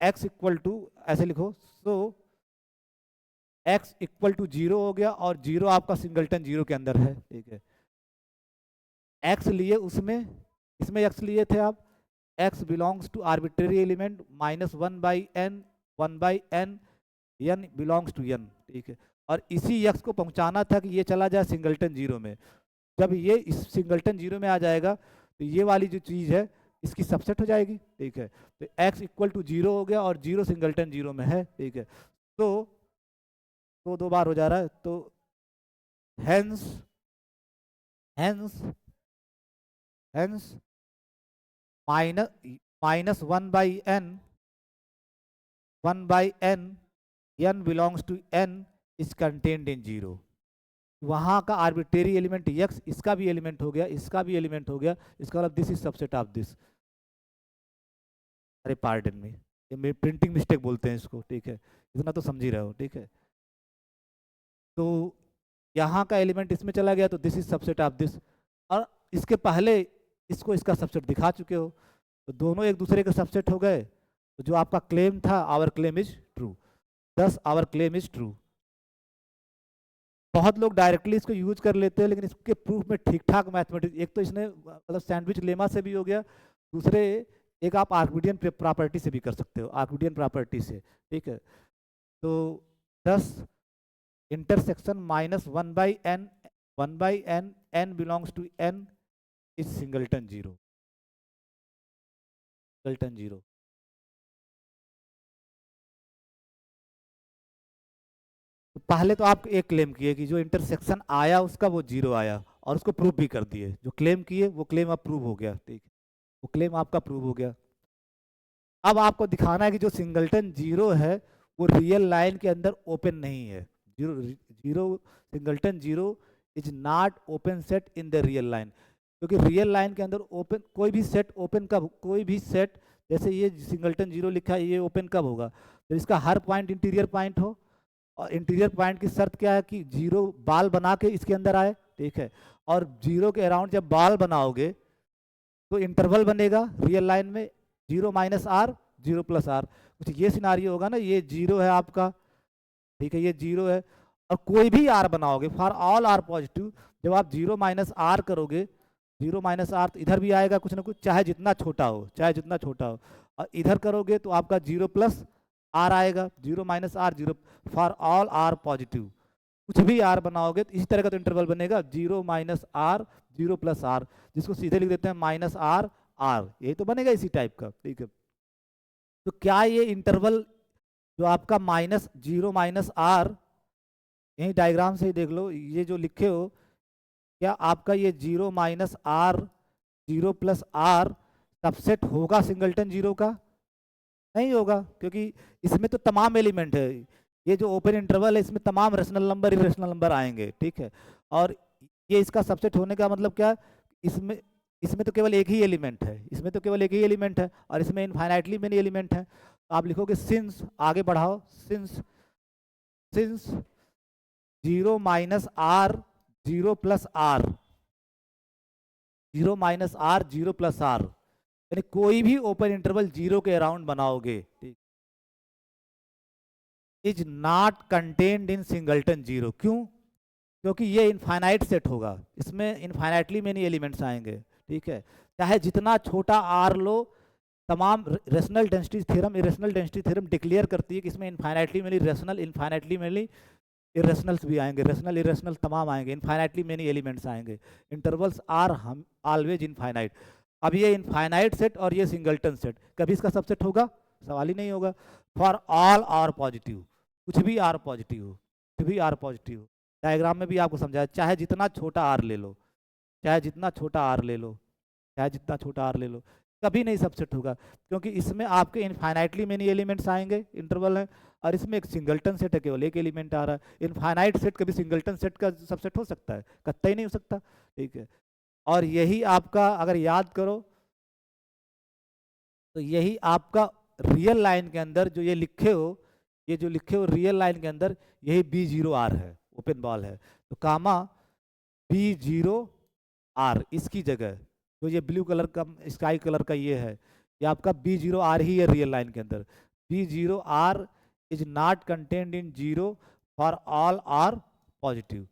x equal to, ऐसे लिखो, सो x इक्वल टू 0 हो गया, और 0 आपका सिंगलटन 0 के अंदर है, ठीक है। x लिए उसमें, इसमें x लिए थे आप, x belongs to arbitrary element -1/n 1/n n belongs to n, ठीक है। और इसी x को पहुंचाना था कि ये चला जाए सिंगलटन जीरो में। जब ये इस सिंगलटन जीरो में आ जाएगा तो ये वाली जो चीज़ है इसकी सबसेट हो जाएगी, ठीक है। तो x इक्वल टू जीरो हो गया और जीरो सिंगलटन जीरो में है, ठीक है। तो दो बार हो जा रहा है, तो hence hence hence minus one by n n belongs to n is contained in zero. वहाँ का आर्बिट्रेरी एलिमेंट x, इसका भी एलिमेंट हो गया, इसका भी एलिमेंट हो गया, इसका मतलब this is subset of this. अरे पार्डन मी, ये प्रिंटिंग मिस्टेक बोलते हैं इसको, ठीक है। इतना तो समझ ही रहे हो, ठीक है। तो यहाँ का एलिमेंट इसमें चला गया तो this is subset of this, और इसके पहले इसको इसका सबसेट दिखा चुके हो, तो दोनों एक दूसरे के सबसेट हो गए। तो जो आपका क्लेम था, आवर क्लेम इज ट्रू, दस आवर क्लेम इज ट्रू। बहुत लोग डायरेक्टली इसको यूज कर लेते हैं, लेकिन इसके प्रूफ में ठीक ठाक मैथमेटिक्स, एक तो इसने मतलब सैंडविच लेमा से भी हो गया, दूसरे एक आप आर्किमिडियन प्रॉपर्टी से भी कर सकते हो, आर्किमिडियन प्रॉपर्टी से, ठीक है। तो 10 intersection minus one by n n belongs to n is singleton zero, singleton zero. तो पहले तो आप एक क्लेम किए कि जो इंटरसेक्शन आया उसका वो जीरो आया, और उसको प्रूव भी कर दिए। जो क्लेम किए वो क्लेम अब प्रूव हो गया, ठीक है, वो क्लेम आपका प्रूव हो गया। अब आपको दिखाना है कि जो सिंगलटन जीरो है वो रियल लाइन के अंदर ओपन नहीं है। Zero zero singleton zero is not open set in the real line, क्योंकि रियल लाइन के अंदर ओपन कोई भी सेट ओपन कब, कोई भी सेट जैसे ये सिंगलटन जीरो लिखा है, ये ओपन कब होगा तो इसका हर पॉइंट इंटीरियर पॉइंट हो, और इंटीरियर पॉइंट की शर्त क्या है कि जीरो बाल बना के इसके अंदर आए, ठीक है। और जीरो के अराउंड जब बाल बनाओगे तो इंटरवल बनेगा रियल लाइन में, zero minus r, zero plus r, कुछ ये सिनारियो होगा ना। ये जीरो है आपका, ठीक है, ये जीरो है, और कोई भी आर बनाओगे फॉर ऑल आर पॉजिटिव, जब आप जीरो माइनस आर करोगे, जीरो माइनस आर तो इधर भी आएगा कुछ ना कुछ, चाहे जितना छोटा हो, चाहे जितना छोटा हो, और इधर करोगे तो आपका जीरो प्लस आर आएगा, zero minus r zero, for all r positive कुछ भी आर बनाओगे तो इसी तरह का तो इंटरवल बनेगा, zero minus r, zero plus r, जिसको सीधे लिख देते हैं माइनस आर आर, यही तो बनेगा इसी टाइप का, ठीक है। तो क्या ये इंटरवल जो आपका माइनस जीरो माइनस आर, यही डायग्राम से ही देख लो, ये जो लिखे हो, क्या आपका ये zero minus r, zero plus r subset होगा सिंगलटन जीरो का? नहीं होगा, क्योंकि इसमें तो तमाम एलिमेंट है, ये जो ओपन इंटरवल है इसमें तमाम रेशनल नंबर इरेशनल नंबर आएंगे, ठीक है। और ये इसका सबसेट होने का मतलब क्या, इसमें इसमें तो केवल एक ही एलिमेंट है, इसमें तो केवल एक ही एलिमेंट है, और इसमें इनफाइनाइटली मेनी एलिमेंट है। आप लिखोगे सिंस, आगे बढ़ाओ, since since zero minus r, zero plus r, zero minus r, zero plus r, यानी कोई भी ओपन इंटरवल जीरो के अराउंड बनाओगे, ठीक, is not contained in singleton zero. क्यों? क्योंकि ये इनफाइनाइट सेट होगा, इसमें इनफाइनाइटली मेनी एलिमेंट्स आएंगे, ठीक है। चाहे जितना छोटा आर लो, तमाम rational density theorem, irrational density theorem declare करती है कि इसमें infinitely many rational, infinitely many irrationals भी आएंगे, रेशनल इरेशनल तमाम आएंगे, इनफाइनाइटली मेनी एलिमेंट्स आएंगे, इंटरवल्स आर हम ऑलवेज इनफाइनाइट। अब ये इनफाइनाइट सेट और ये सिंगलटन सेट, कभी इसका सबसेट होगा? सवाल ही नहीं होगा। फॉर ऑल आर पॉजिटिव, कुछ भी आर पॉजिटिव हो, कुछ भी आर पॉजिटिव हो, डायग्राम में भी आपको समझाया, चाहे जितना छोटा आर ले लो, चाहे जितना छोटा आर ले लो, चाहे जितना छोटा आर ले लो, कभी नहीं सबसेट होगा, क्योंकि इसमें आपके इनफाइनाइटली मेनी एलिमेंट्स आएंगे, इंटरवल है, और इसमें एक सिंगलटन सेट है, केवल एक एलिमेंट आ रहा है। इनफाइनाइट सेट कभी सिंगलटन सेट का सबसेट हो सकता है? कतई नहीं हो सकता, ठीक है। और यही आपका, अगर याद करो तो यही आपका रियल लाइन के अंदर जो ये लिखे हो, ये जो लिखे हो रियल लाइन के अंदर, यही बी जीरो आर है, ओपन बॉल है, तो कामा बी जीरो आर, इसकी जगह तो ये ब्लू कलर का, स्काई कलर का ये है, ये आपका बी जीरो आर ही है रियल लाइन के अंदर। B zero r is not contained in zero for all r positive.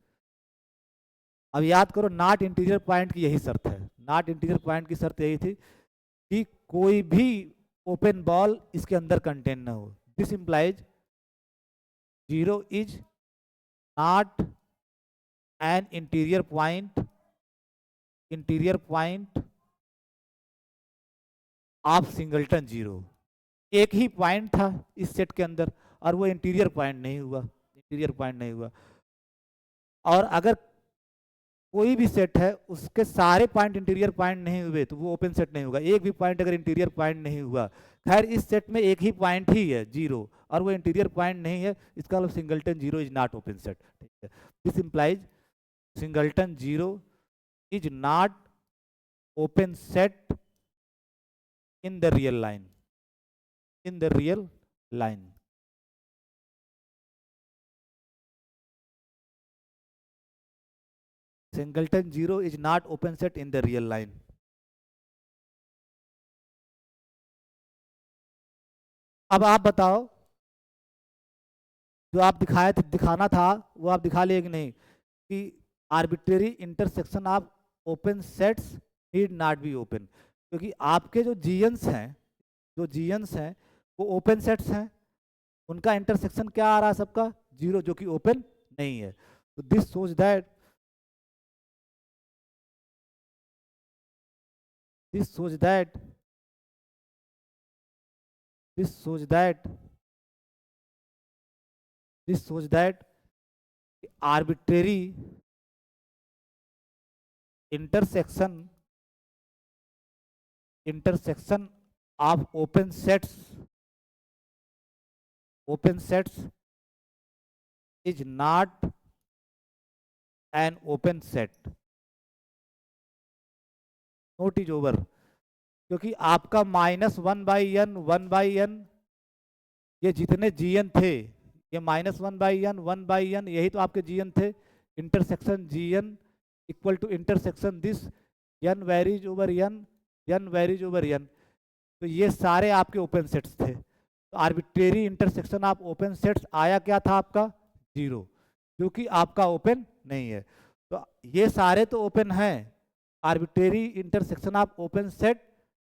अब याद करो, नॉट इंटीरियर पॉइंट की यही शर्त है, नॉट इंटीरियर पॉइंट की शर्त यही थी कि कोई भी ओपन बॉल इसके अंदर कंटेन ना हो। This implies 0 is not an interior point of singleton 0। एक ही पॉइंट था इस सेट के अंदर और वो इंटीरियर पॉइंट नहीं हुआ। और अगर कोई भी सेट है उसके सारे पॉइंट इंटीरियर पॉइंट नहीं हुए तो वो ओपन सेट नहीं होगा। एक भी पॉइंट अगर इंटीरियर पॉइंट नहीं हुआ, खैर इस सेट में एक ही पॉइंट ही है 0 और वो इंटीरियर पॉइंट नहीं है, इसका मतलब singleton 0 is not open set. ठीक है, this implies singleton 0 is not open set in the real line, singleton 0 is not open set in the real line। अब आप बताओ, जो आप दिखाना था वो आप दिखा लिए कि नहीं, कि arbitrary intersection of open sets need not be open, क्योंकि आपके जो जीएन्स हैं वो ओपन सेट्स हैं, उनका इंटरसेक्शन क्या आ रहा है सबका 0, जो कि ओपन नहीं है। तो दिस सोच that arbitrary intersection of open sets is not an open set। Note is over, क्योंकि आपका -1/n ये जितने जीएन थे, ये -1/n यही तो आपके जीएन थे। Intersection g n equal to intersection this n varies over n, तो ये सारे आपके ओपन सेट्स थे। तो arbitrary intersection of open sets आया क्या था आपका 0, क्योंकि आपका ओपन नहीं है। तो ये सारे तो ओपन हैं, arbitrary intersection of open set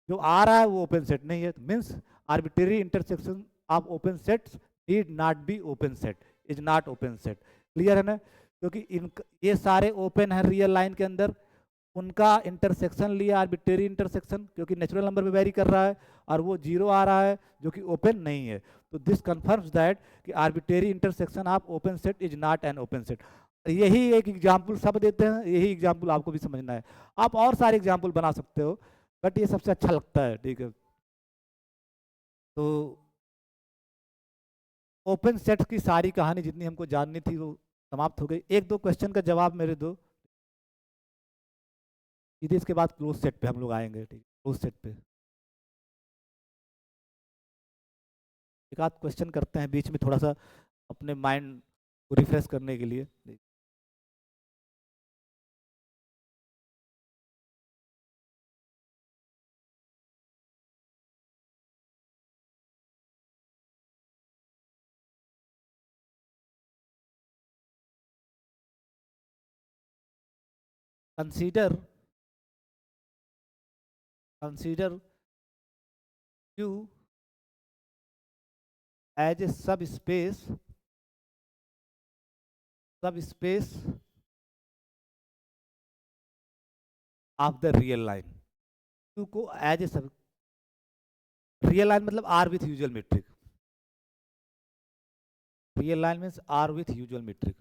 जो आ रहा है वो ओपन सेट नहीं है। Means arbitrary intersection of open sets need not be open set, is not open set. Clear है ना? क्योंकि ये सारे ओपन है रियल लाइन के अंदर, उनका इंटरसेक्शन लिया आर्बिट्रेरी इंटरसेक्शन, क्योंकि नेचुरल नंबर पे वेरी कर रहा है और वो 0 आ रहा है जो कि ओपन नहीं है। तो दिस कंफर्म्स दैट कि arbitrary intersection of open set is not an open set. यही एक एग्जाम्पल सब देते हैं, यही एग्जाम्पल आपको भी समझना है। आप और सारे एग्जाम्पल बना सकते हो, बट ये सबसे अच्छा लगता है। ठीक है, तो ओपन सेट की सारी कहानी जितनी हमको जाननी थी वो समाप्त हो गई। एक दो क्वेश्चन का जवाब मेरे दो, सीधे इसके बाद क्लोज सेट पे हम लोग आएंगे। ठीक है, क्लोज सेट पे एक आध क्वेश्चन करते हैं बीच में, थोड़ा सा अपने माइंड को रिफ्रेश करने के लिए। Consider Q as a subspace of the real line. Q को as a sub, real line मतलब R with usual metric, real line means R with usual metric,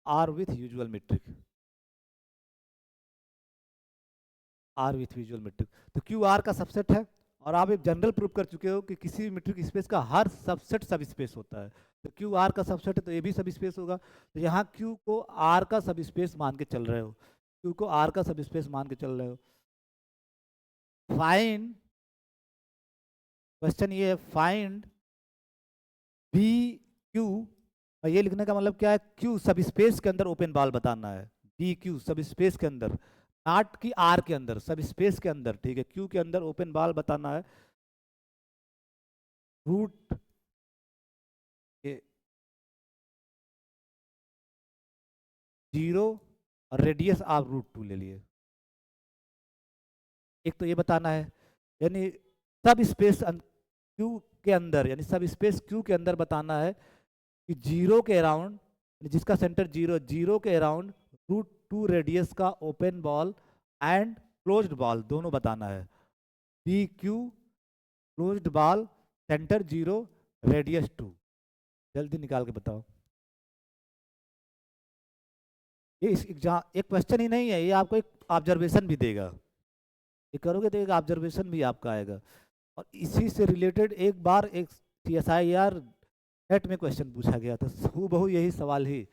R with usual metric, R with usual metric. तो Q R का सबसेट है, और आप एक जनरल प्रूव कर चुके हो कि किसी भी मेट्रिक स्पेस का हर सबसेट सब स्पेस होता है। तो Q R का सबसेट है तो ये भी सब स्पेस होगा। तो यहाँ Q को R का सब स्पेस मान के चल रहे हो, Q को R का सब स्पेस मान के चल रहे हो। फाइंड, क्वेश्चन ये है, फाइंड बी क्यू, ये लिखने का मतलब क्या है, Q सब स्पेस के अंदर ओपन बॉल बताना है, बी क्यू सब स्पेस के अंदर, नॉट की आर के अंदर, सब स्पेस के अंदर। ठीक है, क्यू के अंदर ओपन बॉल बताना है। रूट 0 और रेडियस आप √2 ले लिए। एक तो ये बताना है, यानी सब स्पेस क्यू के अंदर, यानी सब स्पेस क्यू के अंदर बताना है कि जीरो के अराउंड, जिसका सेंटर जीरो के अराउंड √2 रेडियस का open ball and closed ball दोनों बताना है। P Q closed ball centre 0 radius 2, जल्दी निकाल के बताओ। ये इस एग्जाम एक क्वेश्चन ही नहीं है, ये आपको एक ऑब्जर्वेशन भी देगा। ये करोगे तो एक ऑब्जर्वेशन भी आपका आएगा। और इसी से रिलेटेड एक बार एक CSIR नेट में क्वेश्चन पूछा गया था, हूबहू यही सवाल ही।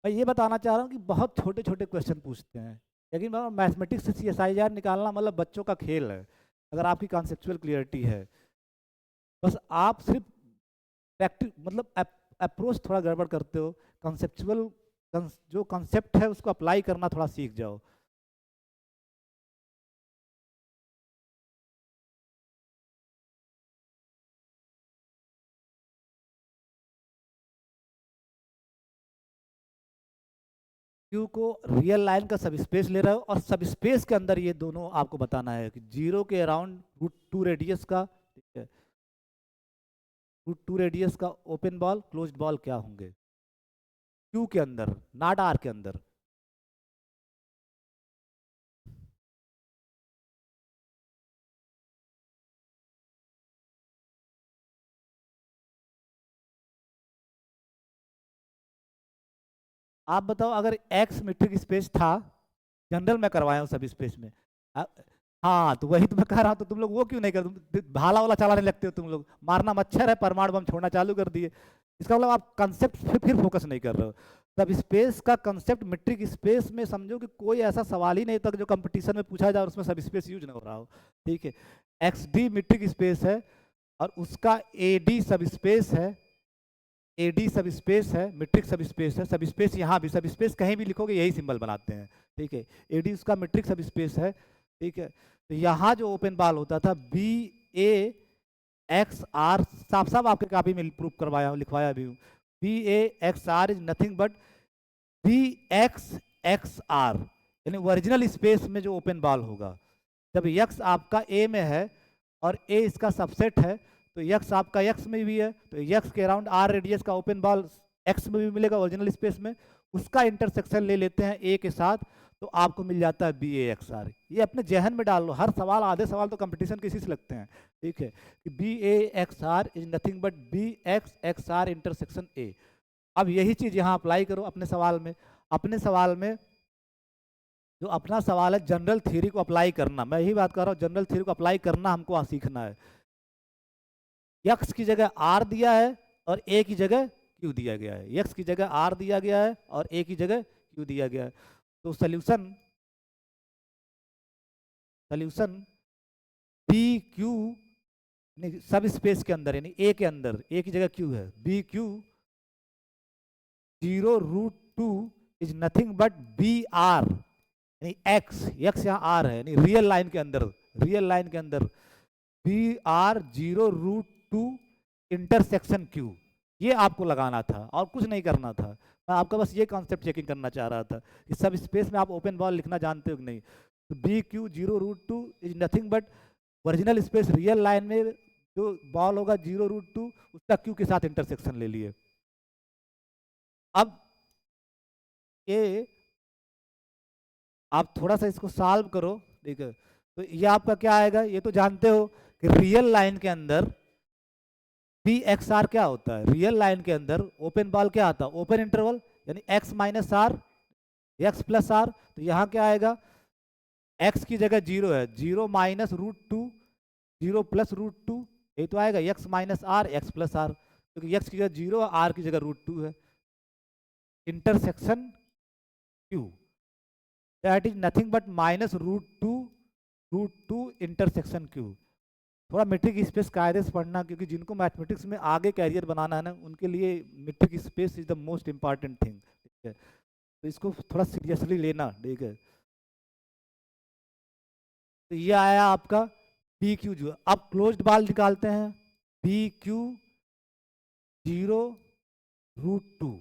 मैं ये बताना चाह रहा हूँ कि बहुत छोटे छोटे क्वेश्चन पूछते हैं, लेकिन मैथमेटिक्स से CSIR निकालना मतलब बच्चों का खेल है, अगर आपकी कॉन्सेप्चुअल क्लियरिटी है। बस आप सिर्फ प्रैक्टिस मतलब अप्रोच थोड़ा गड़बड़ करते हो, कॉन्सेप्चुअल जो कॉन्सेप्ट है उसको अप्लाई करना थोड़ा सीख जाओ। क्यू को रियल लाइन का सब स्पेस ले रहे हो और सब स्पेस के अंदर ये दोनों आपको बताना है कि जीरो के अराउंड √2 रेडियस का, ठीक है, √2 रेडियस का ओपन बॉल क्लोज्ड बॉल क्या होंगे क्यू के अंदर, नॉट आर के अंदर। आप बताओ, अगर एक्स मीट्रिक स्पेस था, जनरल में करवाया हूँ सब स्पेस में, अ- हाँ तो वही तो मैं कह रहा हूँ, तो तुम लोग वो क्यों नहीं कर, भाला वाला चलाने लगते हो तुम लोग, मारना मच्छर है परमाणु बम छोड़ना चालू कर दिए। इसका मतलब आप कंसेप्ट फिर फोकस नहीं कर रहे हो। तब स्पेस का कंसेप्ट मीट्रिक स्पेस में समझो कि कोई ऐसा सवाल ही नहीं था जो कंपटीशन में पूछा जाए और उसमें सब स्पेस यूज ना हो रहा हो, ठीक है। XD मीट्रिक स्पेस है और उसका AD सब स्पेस है, AD सब स्पेस है, मीट्रिक सब स्पेस है, सब स्पेस यहाँ भी सब स्पेस कहीं भी लिखोगे यही सिंबल बनाते हैं, ठीक है। AD उसका मीट्रिक सब स्पेस है, ठीक है। तो यहाँ जो ओपन बॉल होता था BAXR, साफ साफ आपके कॉपी में प्रूफ करवाया हूँ, लिखवाया भी हूँ, BAXR is nothing but BXXR, यानी ओरिजिनल स्पेस में जो ओपन बॉल होगा। जब x आपका A में है और A इसका सबसेट है, तो x आपका x में भी है, तो x के अराउंड r रेडियस का ओपन बॉल x में भी मिलेगा ओरिजिनल स्पेस में, उसका इंटरसेक्शन ले लेते हैं A के साथ, तो आपको मिल जाता है BAXR। ये अपने जहन में डाल लो, हर सवाल, आधे सवाल तो कंपटीशन के इसी से लगते हैं, ठीक है, कि BAXR is nothing but BXXR intersection A। अब यही चीज यहाँ अप्लाई करो अपने सवाल में। अपने सवाल में जो अपना सवाल है जनरल थ्योरी को अप्लाई करना, मैं यही बात कर रहा हूँ, जनरल थ्योरी को अप्लाई करना हमको सीखना है। x की जगह r दिया है और a की जगह q दिया गया है, x की जगह r दिया गया है और a की जगह q दिया गया है। तो सॉल्यूशन पी क्यू सब स्पेस के अंदर, यानी a के अंदर, a की जगह q है, BQ 0√2 is nothing but BR, यानी x यहाँ r है, यानी रियल लाइन के अंदर, रियल लाइन के अंदर BR 0√2 इंटरसेक्शन Q, ये आपको लगाना था और कुछ नहीं करना था। मैं आपका बस ये कॉन्सेप्ट चेकिंग करना चाह रहा था कि सब स्पेस में आप ओपन बॉल लिखना जानते हो कि नहीं। तो BQ 0√2 is nothing but original space real line में जो बॉल होगा 0√2 उसका Q के साथ इंटरसेक्शन ले लिए। अब ये आप थोड़ा सा इसको सॉल्व करो, ठीक है, तो ये आपका क्या आएगा, ये तो जानते हो कि रियल लाइन के अंदर BXR क्या होता है, रियल लाइन के अंदर ओपन बॉल क्या आता है, ओपन इंटरवल, यानी x minus r, x plus r. तो यहाँ क्या आएगा, x की जगह 0 है, 0 माइनस √2, 0 प्लस √2, यही तो आएगा x minus r, x plus r, क्योंकि x की जगह 0 r की जगह √2 है। Intersection Q that is nothing but minus √2 intersection Q। थोड़ा मीट्रिक स्पेस कायदे से पढ़ना, क्योंकि जिनको मैथमेटिक्स में आगे कैरियर बनाना है ना, उनके लिए metric space is the most important thing, ठीक है। तो इसको थोड़ा सीरियसली लेना, ठीक है। तो ये आया आपका पी क्यू, जो अब क्लोज्ड बॉल निकालते हैं, BQ 0√2,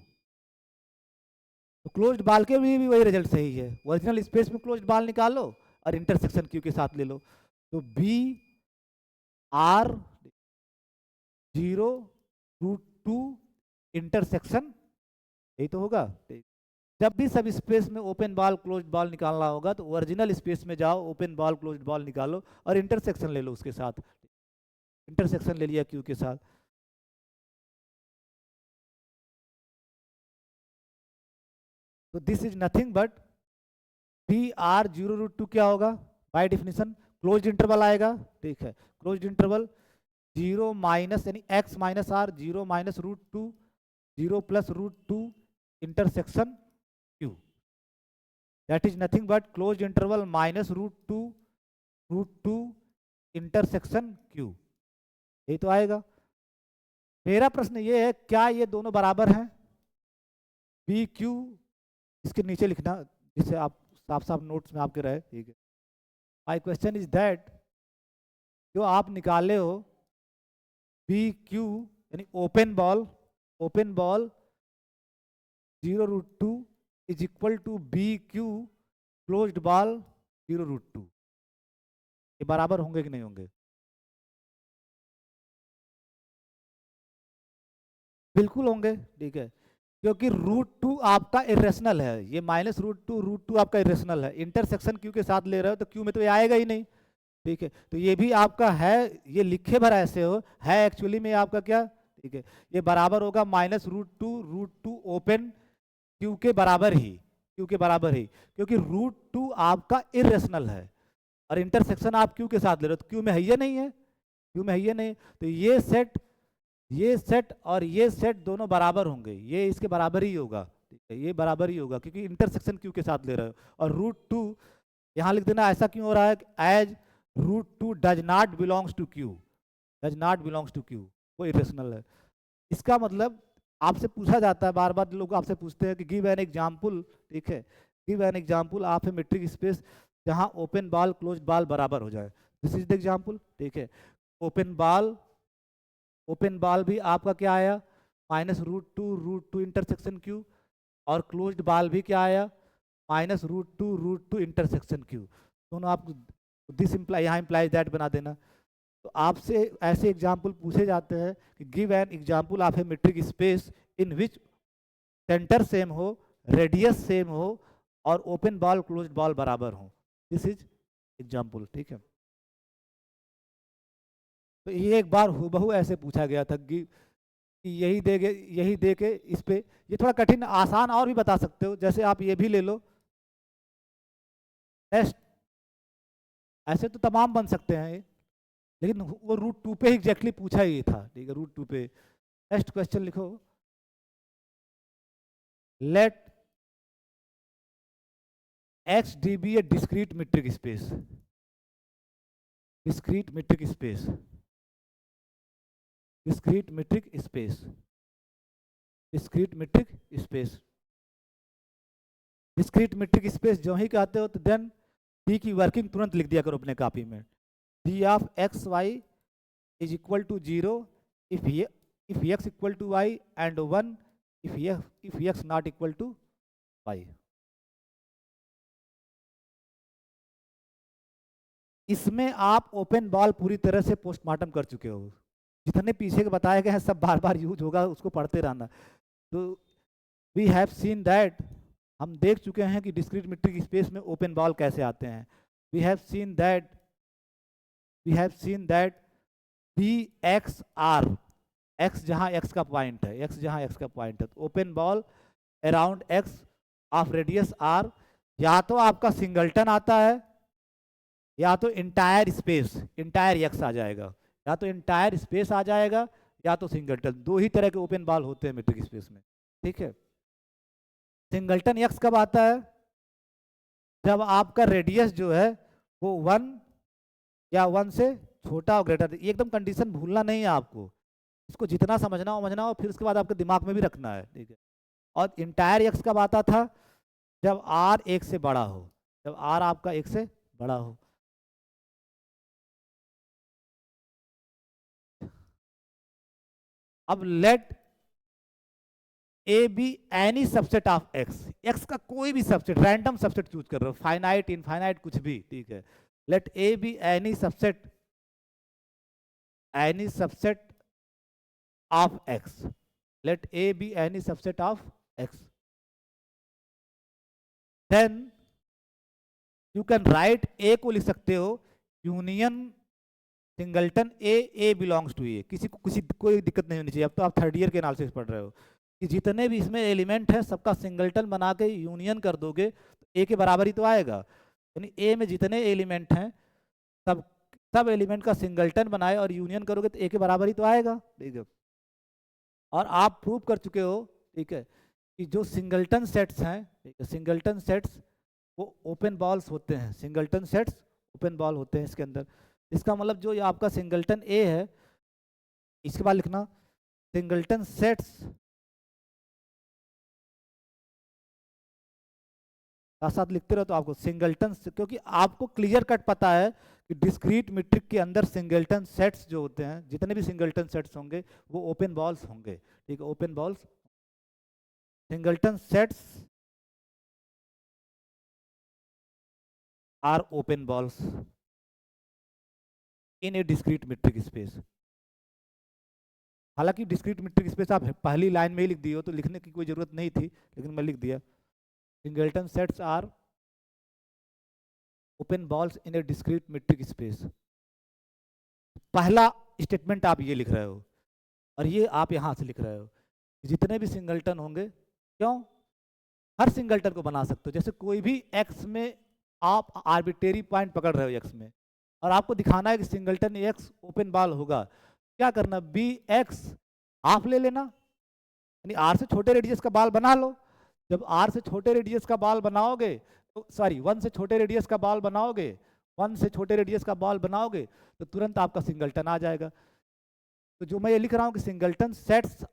तो क्लोज्ड बॉल के लिए भी वही रिजल्ट सही है, ओरिजिनल स्पेस में क्लोज्ड बॉल निकालो और इंटरसेक्शन Q के साथ ले लो, तो BR 0 रूट 2 इंटरसेक्शन, यही तो होगा। जब भी सब स्पेस में ओपन बॉल क्लोज्ड बॉल निकालना होगा तो ओरिजिनल स्पेस में जाओ, ओपन बॉल क्लोज्ड बॉल निकालो और इंटरसेक्शन ले लो उसके साथ, इंटरसेक्शन ले लिया क्यू के साथ। तो this is nothing but P R 0 root 2 क्या होगा, बाय डिफिनेशन क्लोज्ड इंटरवल आएगा, ठीक है। क्लोज्ड इंटरवल 0 माइनस यानी x minus r, 0 minus root 2, 0 plus root 2 intersection Q, that is nothing but closed interval minus root two intersection Q, यही तो आएगा। मेरा प्रश्न ये है क्या ये दोनों बराबर हैं, पी क्यू इसके नीचे लिखना जिससे आप साफ साफ नोट्स में आपके रहे, ठीक है। माई क्वेश्चन इज दैट जो आप निकाले हो बी क्यू यानी open ball 0 root 2 is equal to B Q closed ball 0 root 2, ये बराबर होंगे कि नहीं होंगे? बिल्कुल होंगे, ठीक है, क्योंकि रूट 2 आपका इरेशनल है, ये माइनस रूट टू आपका इरेशनल है, इंटरसेक्शन क्यू के साथ ले रहे हो तो क्यू में तो ये आएगा ही नहीं, ठीक है। तो ये भी आपका है, ये लिखे भर ऐसे हो है एक्चुअली में आपका क्या, ठीक है, ये बराबर होगा minus root two open Q के बराबर ही, क्यू के बराबर ही, क्योंकि रूट 2 आपका इरेशनल है और इंटरसेक्शन आप क्यू के साथ ले रहे हो तो क्यू में है ये नहीं है, क्यू में है ये नहीं, तो ये सेट और ये सेट दोनों बराबर होंगे, ये इसके बराबर ही होगा, ठीक है, ये बराबर ही होगा क्योंकि इंटरसेक्शन क्यू के साथ ले रहे हो। और रूट 2 यहाँ लिख देना, ऐसा क्यों हो रहा है, as root 2 does not belongs to Q, does not belongs to Q, वो इरेशनल है। इसका मतलब आपसे पूछा जाता है, बार बार लोग आपसे पूछते हैं कि गिव एन एग्जाम्पल, ठीक है, give an example of a metric space जहाँ ओपन बॉल क्लोज्ड बॉल बराबर हो जाए, दिस इज द एग्जाम्पल, ठीक है। ओपन बॉल भी आपका क्या आया minus root two intersection Q, और क्लोज्ड बॉल भी क्या आया minus root two intersection Q, दोनों आप दिस इम्प्लाई यहाँ इम्प्लाइज दैट बना देना। तो आपसे ऐसे एग्जाम्पल पूछे जाते हैं कि give an example of a metric space in which centre same हो, रेडियस सेम हो और ओपन बॉल क्लोज्ड बॉल बराबर हो, दिस इज एग्जाम्पल, ठीक है। तो ये एक बार हूबहू ऐसे पूछा गया था कि यही दे के इस पे, ये थोड़ा कठिन, आसान और भी बता सकते हो, जैसे आप ये भी ले लो टेस्ट, ऐसे तो तमाम बन सकते हैं ये, लेकिन वो रूट 2 पे एग्जैक्टली पूछा ही था, ठीक है, रूट 2 पे। नेक्स्ट क्वेश्चन लिखो, let X D be a discrete metric space, discrete metric space, discrete metric space, discrete metric space, discrete metric space जो ही कहते हो तो देन डी की वर्किंग तुरंत लिख दिया करो अपने कॉपी में, D of x y is equal to 0 if x equal to y and 1 if x not equal to y। इसमें आप ओपन बॉल पूरी तरह से पोस्टमार्टम कर चुके हो, जितने पीछे के बताए गए हैं सब बार बार यूज होगा, उसको पढ़ते रहना। तो वी हैव सीन दैट, हम देख चुके हैं कि डिस्क्रीट मीट्रिक स्पेस में ओपन बॉल कैसे आते हैं। We have seen that B x r, x जहाँ एक्स का पॉइंट है, एक्स जहाँ एक्स का पॉइंट है, तो open ball around x of radius r, या तो आपका सिंगलटन आता है या तो इंटायर स्पेस, इंटायर एक्स आ जाएगा, या तो इंटायर स्पेस आ जाएगा या तो सिंगलटन, दो ही तरह के ओपन बॉल होते हैं मेट्रिक स्पेस में, ठीक है। सिंगलटन एक्स कब आता है, जब आपका रेडियस जो है वो 1 या 1 से छोटा और ग्रेटर, एकदम कंडीशन भूलना नहीं है आपको, इसको जितना समझना हो फिर उसके बाद आपके दिमाग में भी रखना है, ठीक है। और इंटायर एक्स कब आता था, जब आर 1 से बड़ा हो, जब आर आपका 1 से बड़ा हो। अब let A be any subset of x, x का कोई भी सबसेट, रैंडम सबसेट चूज कर रहे हो, फाइनाइट इनफाइनाइट कुछ भी, ठीक है। Let A be any subset of x. Let A be any subset of x. Then you can write A को लिख सकते हो union singleton A belongs to A. किसी को कोई दिक्कत नहीं होनी चाहिए. अब तो आप थर्ड ईयर के एनालिसिस पढ़ रहे हो कि जितने भी इसमें एलिमेंट है सबका सिंगल्टन बना के यूनियन कर दोगे तो ए के बराबर ही तो आएगा. यानी ए में जितने एलिमेंट हैं सब एलिमेंट का सिंगल्टन बनाए और यूनियन करोगे तो ए के बराबर ही तो आएगा. ठीक है. और आप प्रूव कर चुके हो, ठीक है, कि जो सिंगल्टन सेट्स हैं, ठीक है, सिंगल्टन सेट्स वो ओपन बॉल्स होते हैं. सिंगल्टन सेट्स ओपन बॉल होते हैं इसके अंदर. इसका मतलब जो ये आपका सिंगल्टन ए है, इसके बाद लिखना सिंगल्टन सेट्स साथ साथ लिखते रहो तो आपको सिंगल्टन, क्योंकि आपको क्लियर कट पता है कि डिस्क्रीट मीट्रिक के अंदर सिंगल्टन सेट्स जो होते हैं, जितने भी सिंगल्टन सेट्स होंगे वो ओपन बॉल्स होंगे. ठीक है, open balls. Singleton sets are open balls in a discrete metric space. हालांकि डिस्क्रीट मीट्रिक स्पेस आप पहली लाइन में ही लिख दिए हो तो लिखने की कोई जरूरत नहीं थी, लेकिन मैं लिख दिया. Singleton sets are open balls in a discrete metric space. पहला स्टेटमेंट आप ये लिख रहे हो और ये आप यहां से लिख रहे हो. जितने भी सिंगल्टन होंगे, क्यों, हर सिंगल्टन को बना सकते हो. जैसे कोई भी एक्स में आप आर्बिट्रेरी पॉइंट पकड़ रहे हो एक्स में और आपको दिखाना है कि सिंगल्टन एक्स ओपन बॉल होगा. क्या करना, बी एक्स हाफ ले लेना, यानी आर से छोटे रेडियस का बॉल बना लो. जब आर से छोटे रेडियस का बॉल बनाओगे तो सॉरी 1 से छोटे रेडियस का बॉल बनाओगे, 1 से छोटे रेडियस का बॉल बनाओगे तो तुरंत आपका सिंगल्टन आ जाएगा. तो जो मैं ये लिख रहा हूँ कि singleton sets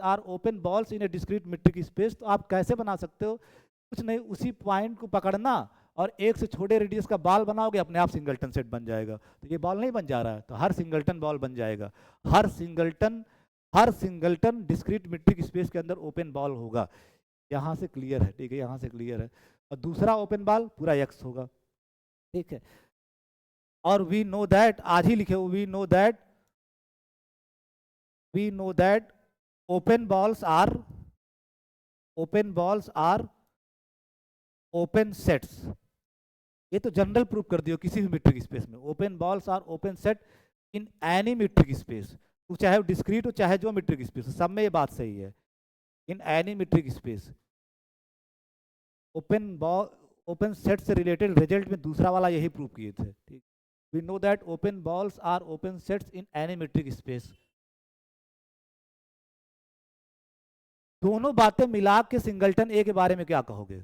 are open balls in a discrete metric space, तो आप कैसे बना सकते हो, कुछ नहीं, उसी पॉइंट को पकड़ना और एक से छोटे रेडियस का बॉल बनाओगे, अपने आप सिंगल्टन सेट बन जाएगा. तो ये बॉल नहीं बन जा रहा है तो हर सिंगल्टन बॉल बन जाएगा. हर सिंगल्टन डिस्क्रीट मीट्रिक स्पेस के अंदर ओपन बॉल होगा. यहाँ से क्लियर है. ठीक है, यहाँ से क्लियर है. और दूसरा ओपन बॉल पूरा एक्स होगा. ठीक है. और वी नो दैट, आज ही लिखे, we know that open balls are open sets. ये तो जनरल प्रूफ कर दियो किसी भी मीट्रिक स्पेस में. Open balls are open set in any metric space, चाहे वो डिस्क्रीट हो चाहे जो मीट्रिक स्पेस हो, सब में ये बात सही है. In any metric space open set से रिलेटेड रिजल्ट में दूसरा वाला यही प्रूव किए थे. ठीक, we know that open balls are open sets in any metric space. दोनों बातें मिला के सिंगल्टन ए के बारे में क्या कहोगे?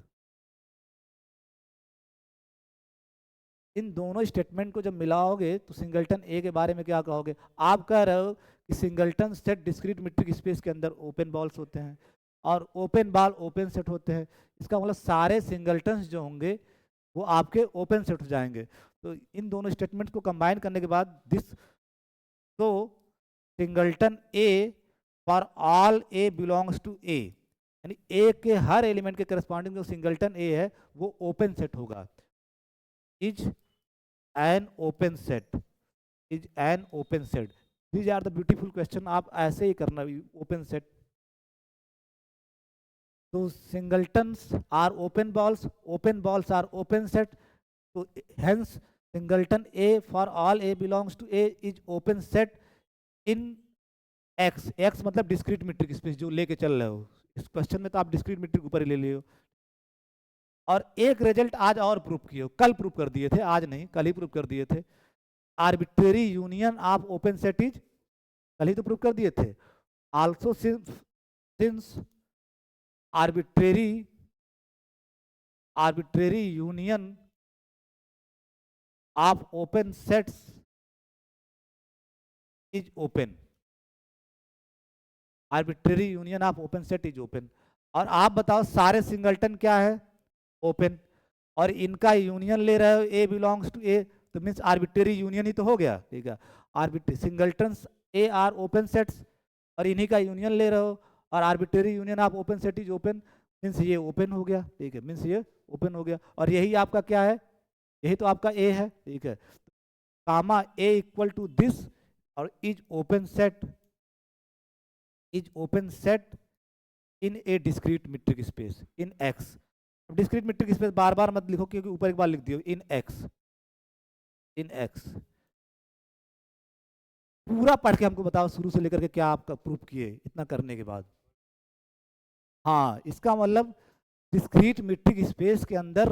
इन दोनों स्टेटमेंट को जब मिलाओगे तो सिंगल्टन ए के बारे में क्या कहोगे? आप कह रहे हो कि singleton set discrete metric space के अंदर ओपन बॉल्स होते हैं और ओपन बॉल ओपन सेट होते हैं. इसका मतलब सारे सिंगल्टन्स जो होंगे वो आपके ओपन सेट हो जाएंगे. तो इन दोनों स्टेटमेंट को कंबाइन करने के बाद तो singleton A for all A belongs to A, यानी ए के हर एलिमेंट के करस्पॉन्डिंग जो सिंगल्टन ए है वो ओपन सेट होगा. Is an open set. These are the beautiful question. आप ऐसे ही करना, ओपन सेट. तो singletons are open balls are open set. तो hence singleton A for all A belongs to A is open set in X मतलब डिस्क्रीट मीट्रिक स्पेस जो लेके चल रहे हो. इस क्वेश्चन में तो आप डिस्क्रीट मीट्रिक ऊपर ही ले लियो. और एक रिजल्ट आज और प्रूव किए हो, कल प्रूव कर दिए थे, आज नहीं कल ही प्रूव कर दिए थे. Arbitrary union of open set is, कल ही तो प्रूव कर दिए थे. Also since arbitrary union of open sets is open. Arbitrary union of open set is open. और आप बताओ सारे सिंगल्टन क्या है? ओपन. और इनका यूनियन ले रहे हो ए बिलोंग्स टू ए, तो मीन्स आर्बिट्रेरी यूनियन ही तो हो गया. ठीक है, arbitrary singletons A are open sets और इन्हीं का यूनियन ले रहे हो और arbitrary union of open set is open, means ये ओपन हो गया. ठीक है, मीन्स ये ओपन हो गया. और यही आपका क्या है? यही तो आपका ए है. ठीक है, comma A equal to this और is open set. Is open set in a discrete metric space in X. Discrete metric space बार बार मत लिखो क्योंकि ऊपर एक बार लिख दियो इन एक्स। इन एक्स पूरा पढ़ के हमको बताओ शुरू से लेकर के क्या आपका प्रूफ किए इतना करने के बाद। हाँ, इसका मतलब डिस्क्रीट मीट्रिक स्पेस के अंदर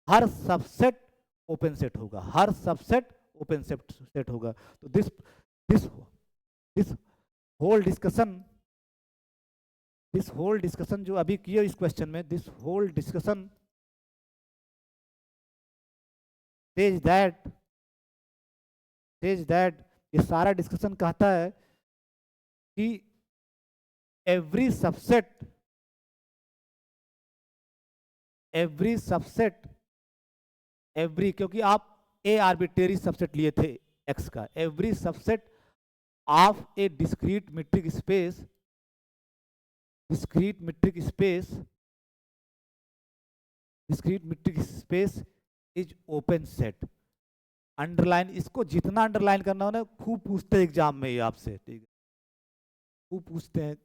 हर सबसेट ओपन सेट होगा, हर सबसेट ओपन सेट होगा। तो this this this whole discussion जो अभी किए इस क्वेश्चन में, this whole discussion says that ये सारा डिस्कशन कहता है कि एवरी सबसेट क्योंकि आप ए आर्बिट्रेरी सबसेट लिए थे एक्स का, every subset of A discrete metric space is open set. Underline, इसको जितना अंडरलाइन करना हो ना, खूब पूछते हैं एग्जाम में ये आपसे, ठीक है, खूब पूछते हैं।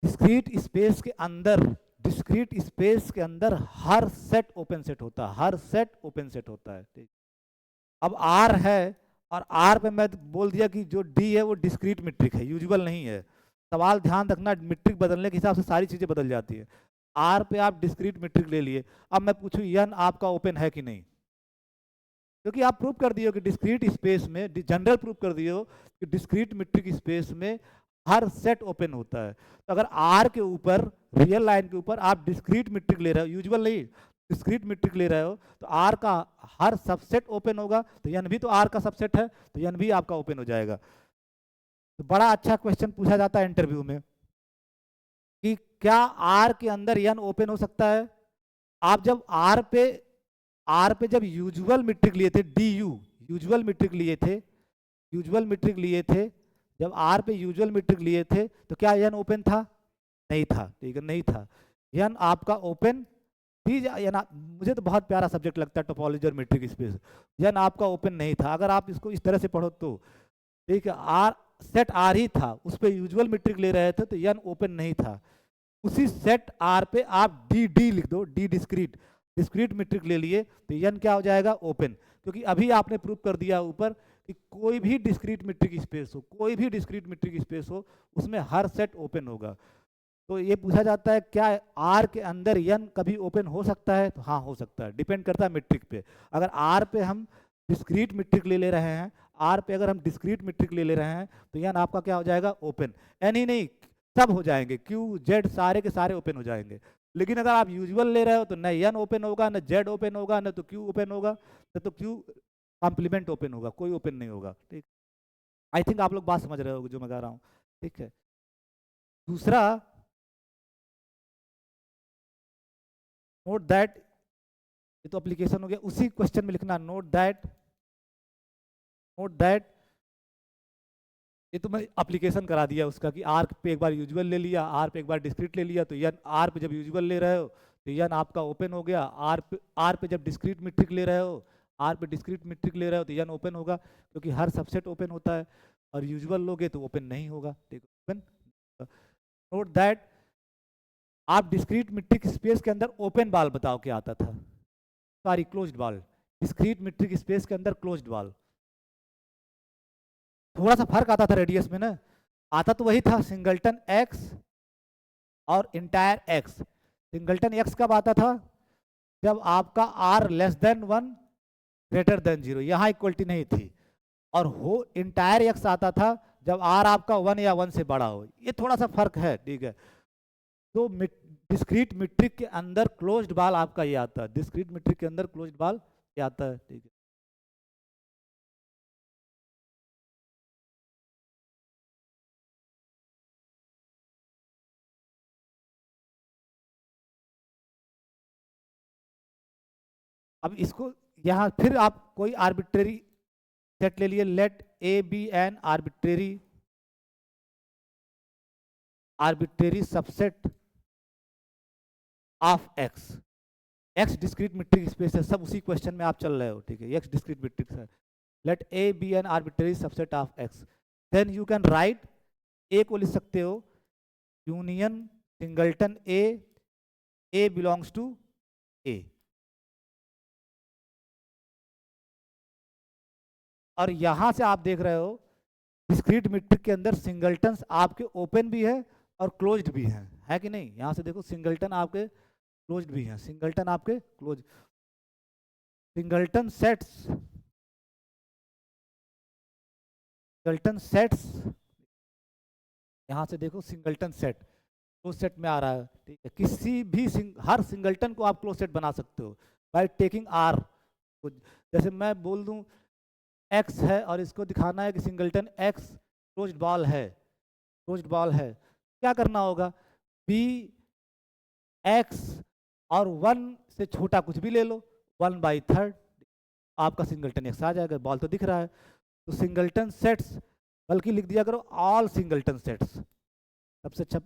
डिस्क्रीट स्पेस के अंदर हर सेट ओपन सेट होता है, हर सेट ओपन सेट होता है, ठीक। अब आर है और आर पे मैं बोल दिया कि जो डी है वो डिस्क्रीट मीट्रिक है, यूजुअल नहीं है। सवाल ध्यान रखना, मीट्रिक बदलने के हिसाब से सारी चीजें बदल जाती है। आर पे आप डिस्क्रीट मीट्रिक ले लिए, अब मैं पूछूं एन आपका ओपन है कि नहीं, क्योंकि आप प्रूव कर दिए हो कि डिस्क्रीट स्पेस में, जनरल प्रूव कर दिए हो कि डिस्क्रीट मीट्रिक स्पेस में हर सेट ओपन होता है। तो अगर आर के ऊपर, रियल लाइन के ऊपर आप डिस्क्रीट मीट्रिक ले रहे हो, यूजुअल नहीं, डिस्क्रीट मीट्रिक ले रहे हो, तो आर का हर सबसेट ओपन होगा, तो एन भी तो आर का सबसेट है, तो एन भी आपका ओपन हो जाएगा। तो बड़ा अच्छा क्वेश्चन पूछा जाता है इंटरव्यू में कि क्या आर के अंदर एन ओपन हो सकता है। आप जब आर पे जब यूजुअल मीट्रिक लिए थे, डी यू यूजुअल मीट्रिक लिए थे, जब आर पे यूजुअल मीट्रिक लिए थे तो क्या एन ओपन था? नहीं था, ठीक है, नहीं था। एन आपका ओपन, मुझे तो बहुत प्यारा सब्जेक्ट लगता है टोपोलॉजी और मीट्रिक स्पेस। एन आपका ओपन नहीं था। अगर आप इसको इस तरह से पढ़ो तो, ठीक है, आर सेट आर ही था, उस पर यूजुअल मीट्रिक ले रहे थे तो एन ओपन नहीं था। उसी सेट आर पे आप डी लिख दो, डी डिस्क्रीट मीट्रिक ले लिए तो एन क्या हो जाएगा? ओपन। क्योंकि अभी आपने प्रूव कर दिया ऊपर कि कोई भी डिस्क्रीट मीट्रिक स्पेस हो, उसमें हर सेट ओपन होगा। तो ये पूछा जाता है क्या आर के अंदर एन कभी ओपन हो सकता है? तो हाँ, हो सकता है, डिपेंड करता है मीट्रिक पे। अगर आर पे हम डिस्क्रीट मीट्रिक ले रहे हैं, आर पे अगर हम डिस्क्रीट मीट्रिक ले रहे हैं तो एन आपका क्या हो जाएगा? ओपन। एन ही नहीं, सब हो जाएंगे, क्यू जेड सारे के सारे ओपन हो जाएंगे। लेकिन अगर आप यूजुअल ले रहे हो तो न एन ओपन होगा, न जेड ओपन होगा, न तो क्यू ओपन होगा, न तो क्यू कॉम्प्लीमेंट ओपन होगा, कोई ओपन नहीं होगा, ठीक। आई थिंक आप लोग बात समझ रहे हो जो मैं कह रहा हूँ, ठीक है। दूसरा, नोट दैट, ये तो एप्लीकेशन हो गया, उसी क्वेश्चन में लिखना नोट दैट ये तो मैं एप्लीकेशन करा दिया उसका कि आर पे एक बार यूजुअल ले लिया, आर पे एक बार डिस्क्रीट ले लिया, तो एन आर पे जब यूजुअल ले रहे हो तो एन आपका ओपन हो गया। आर पे जब डिस्क्रीट मीट्रिक ले रहे हो, आर पे डिस्क्रीट मीट्रिक ले रहे हो तो एन ओपन होगा, क्योंकि हर सबसेट ओपन होता है। और यूजुअल लोगे तो ओपन नहीं होगा, ठीक है, ओपन। नोट दैट, आप डिस्क्रीट मीट्रिक स्पेस के अंदर ओपन बाल बताओ क्या आता था? सॉरी, क्लोज्ड बाल। डिस्क्रीट मीट्रिक स्पेस के अंदर क्लोज्ड बाल, थोड़ा सा फर्क आता था रेडियस में ना, आता तो वही था, सिंगलटन एक्स और इंटायर एक्स। सिंगलटन एक्स कब आता था? जब आपका r less than 1 greater than 0, यहाँ इक्वलिटी नहीं थी। और हो इंटायर एक्स आता था जब आर आपका 1 या 1 से बड़ा हो। ये थोड़ा सा फर्क है, ठीक है। तो डिस्क्रीट मीट्रिक के अंदर क्लोज्ड बाल आपका ये आता है, डिस्क्रीट मीट्रिक के अंदर क्लोज्ड बाल ये आता है, ठीक है। अब इसको यहाँ फिर आप कोई आर्बिट्रेरी सेट ले लिए, let A be an arbitrary subset of x. X discrete metric space है, सब उसी क्वेश्चन में आप चल रहे हो, ठीक है। एक्स डिस्क्रीट मीट्रिक है, let A be an arbitrary subset of X, then you can write A को लिख सकते हो union singleton A belongs to A. और यहां से आप देख रहे हो डिस्क्रीट मीट्रिक के अंदर सिंगल्टन्स आपके ओपन भी है और क्लोज्ड भी है कि नहीं? यहां से देखो सिंगल्टन आपके क्लोज्ड भी है, सिंगल्टन आपके close, singleton sets, singleton sets, यहां से देखो सिंगल्टन सेट क्लोज सेट में आ रहा है, ठीक है? किसी भी हर सिंगल्टन को आप क्लोज सेट बना सकते हो बाय टेकिंग आर। जैसे मैं बोल दूं एक्स है और इसको दिखाना है कि सिंगल्टन एक्स क्लोज्ड बॉल है, क्लोज्ड बॉल है, क्या करना होगा? बी एक्स और 1 से छोटा कुछ भी ले लो, 1/3 आपका सिंगल्टन एक्स आ जाएगा, बॉल तो दिख रहा है। तो सिंगल्टन सेट्स, बल्कि लिख दिया करो ऑल सिंगल्टन सेट्स, सबसे अच्छा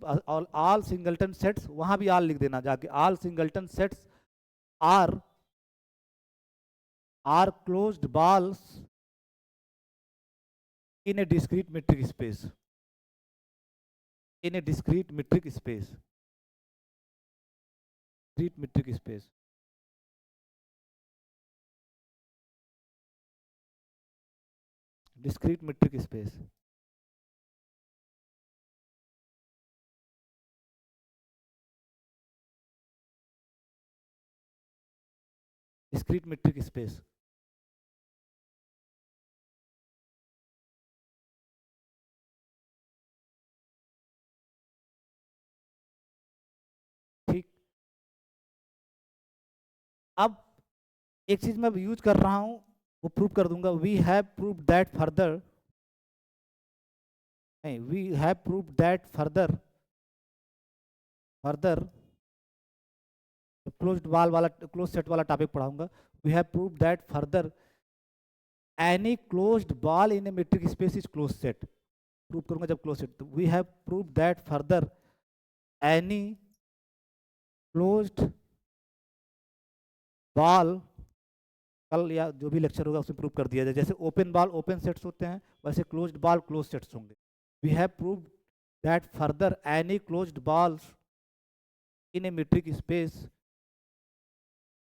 ऑल सिंगल्टन सेट्स, वहां भी ऑल लिख देना जाके, all singleton sets are closed balls in a discrete metric space, in a discrete metric space, discrete metric space. Discrete metric space, discrete metric space. ठीक, अब एक चीज मैं यूज कर रहा हूं वो प्रूव कर दूंगा, we have prove that further, नहीं we have prove that further, further closed ball वाला, क्लोज सेट वाला टॉपिक पढ़ाऊंगा। We have prove that further any closed ball in a metric space is close set, prove करूंगा जब क्लोज सेट। तो we have prove that further any closed ball, कल या जो भी लेक्चर होगा उसमें प्रूव कर दिया जाए, जैसे ओपन बॉल ओपन सेट्स होते हैं वैसे क्लोज्ड बॉल क्लोज सेट्स होंगे। We have prove that further any closed balls in a metric space,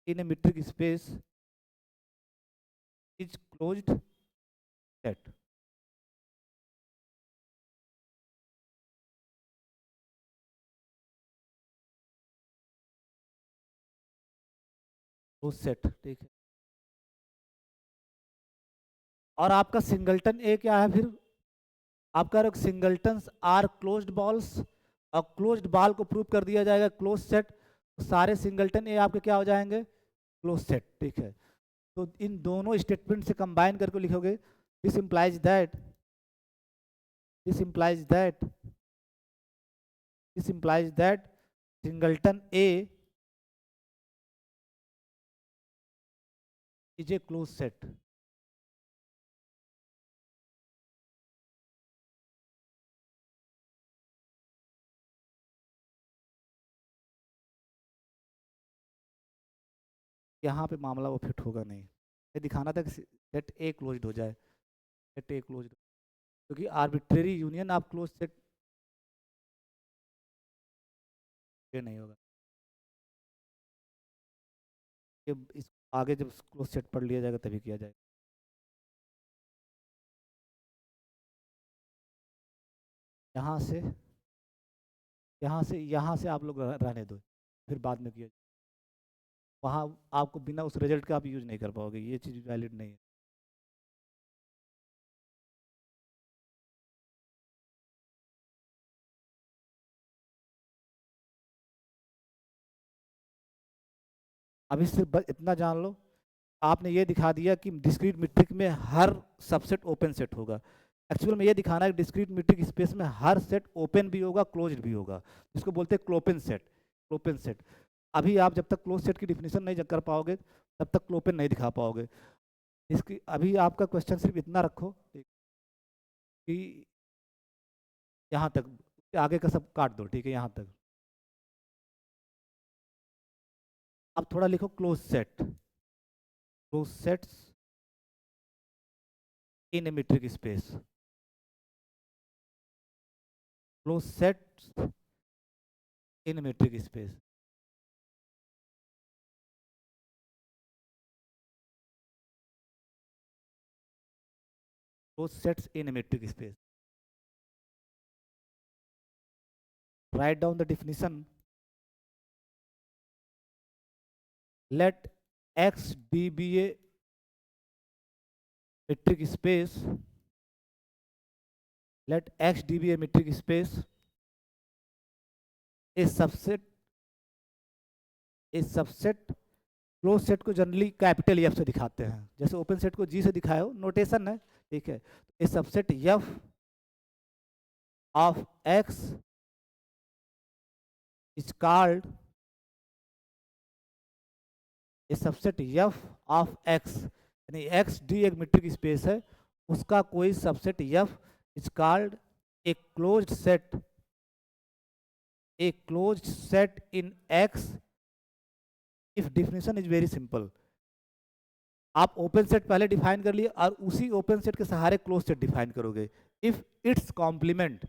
in a metric space is closed set. Close set, ठीक है। और आपका सिंगल्टन ए क्या है फिर? आपका सिंगल्टन्स आर क्लोज्ड बॉल्स, और क्लोज्ड बॉल को प्रूव कर दिया जाएगा क्लोज सेट, तो सारे सिंगल्टन ए आपके क्या हो जाएंगे? क्लोज सेट, ठीक है। तो इन दोनों स्टेटमेंट से कंबाइन करके लिखोगे, this implies that, this implies that, this implies that singleton A is a close set. यहाँ पे मामला वो फिट होगा नहीं, ये दिखाना था कि सेट ए क्लोज्ड हो जाए, सेट ए क्लोज्ड, क्योंकि आर्बिट्रेरी यूनियन आप क्लोज सेट, ये नहीं होगा। ये इस आगे जब क्लोज सेट पढ़ लिया जाएगा तभी किया जाएगा। यहाँ से, यहाँ से आप लोग रहने दो, फिर बाद में किया, वहाँ आपको बिना उस रिजल्ट का आप यूज नहीं कर पाओगे, ये चीज़ वैलिड नहीं है। अभी सिर्फ इतना जान लो, आपने ये दिखा दिया कि डिस्क्रीट मीट्रिक में हर सबसेट ओपन सेट होगा। एक्चुअल में ये दिखाना है कि डिस्क्रीट मीट्रिक स्पेस में हर सेट ओपन भी होगा क्लोज्ड भी होगा, जिसको बोलते हैं क्लोपेन सेट, क्लोपेन सेट। अभी आप जब तक क्लोज सेट की डिफिनेशन नहीं कर पाओगे तब तक क्लोपेन नहीं दिखा पाओगे। इसकी अभी आपका क्वेश्चन सिर्फ इतना रखो कि यहाँ तक, आगे का सब काट दो, ठीक है, यहाँ तक। अब थोड़ा लिखो close set, close sets in a metric space. Close set in metric space. Close sets in metric space. Write down the definition. Let X D be a metric space. Let X D be a metric space. A subset close set को जनरली कैपिटल एफ से दिखाते हैं, जैसे ओपन सेट को जी से दिखाए हो, नोटेशन है, ठीक है। A subset F of X is called a subset F of X, यानी एक्स डी एक मीट्रिक स्पेस है, उसका कोई subset F is called a closed set, a closed set in X if definition is very simple. आप ओपन सेट पहले डिफाइन कर लिए और उसी ओपन सेट के सहारे क्लोज सेट डिफाइन करोगे। इफ इट्स कॉम्प्लीमेंट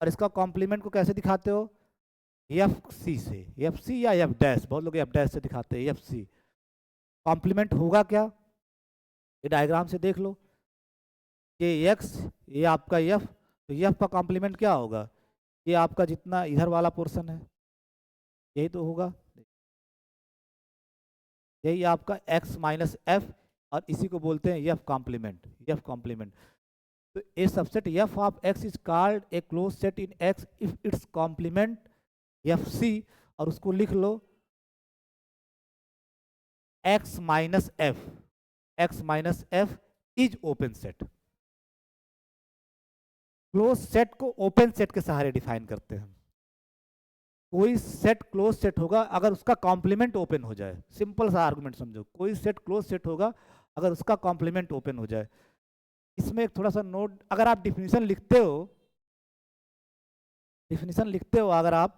और इसका कॉम्प्लीमेंट को कैसे दिखाते हो, एफ सी से, एफ सी या एफ डैश, बहुत लोग एफ डैश से दिखाते हैं, एफ सी। कॉम्प्लीमेंट होगा क्या, ये डायग्राम से देख लो, ये एक्स, ये आपका एफ, तो एफ का कॉम्प्लीमेंट क्या होगा, ये आपका जितना इधर वाला पोर्शन है यही तो होगा, यही आपका x माइनस एफ, और इसी को बोलते हैं एफ कॉम्प्लीमेंट, एफ कॉम्प्लीमेंट। तो a subset F of X is called a close set in X if its complement F C, और उसको लिख लो x minus F is open set. Close set को ओपन सेट के सहारे डिफाइन करते हैं। कोई सेट क्लोज सेट होगा अगर उसका कॉम्प्लीमेंट ओपन हो जाए, सिंपल सा आर्गुमेंट समझो, कोई सेट क्लोज सेट होगा अगर उसका कॉम्प्लीमेंट ओपन हो जाए। इसमें एक थोड़ा सा नोट, अगर आप डिफिनीशन लिखते हो, अगर आप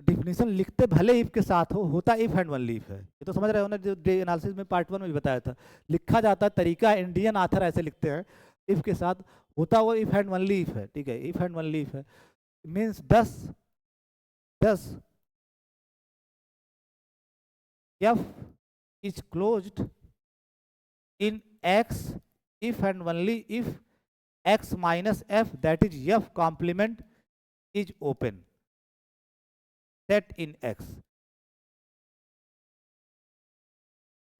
डिफिनीशन लिखते भले इफ के साथ हो, होता इफ एंड ओनली इफ है, ये तो समझ रहे हो ना, जो एनालिसिस में पार्ट 1 में भी बताया था, लिखा जाता तरीका, इंडियन आथर ऐसे लिखते हैं, इफ के साथ होता वो इफ एंड ओनली इफ है, ठीक है, इफ एंड ओनली इफ है, means 10 f is closed in x if and only if x minus f, that is f complement, is open set in x।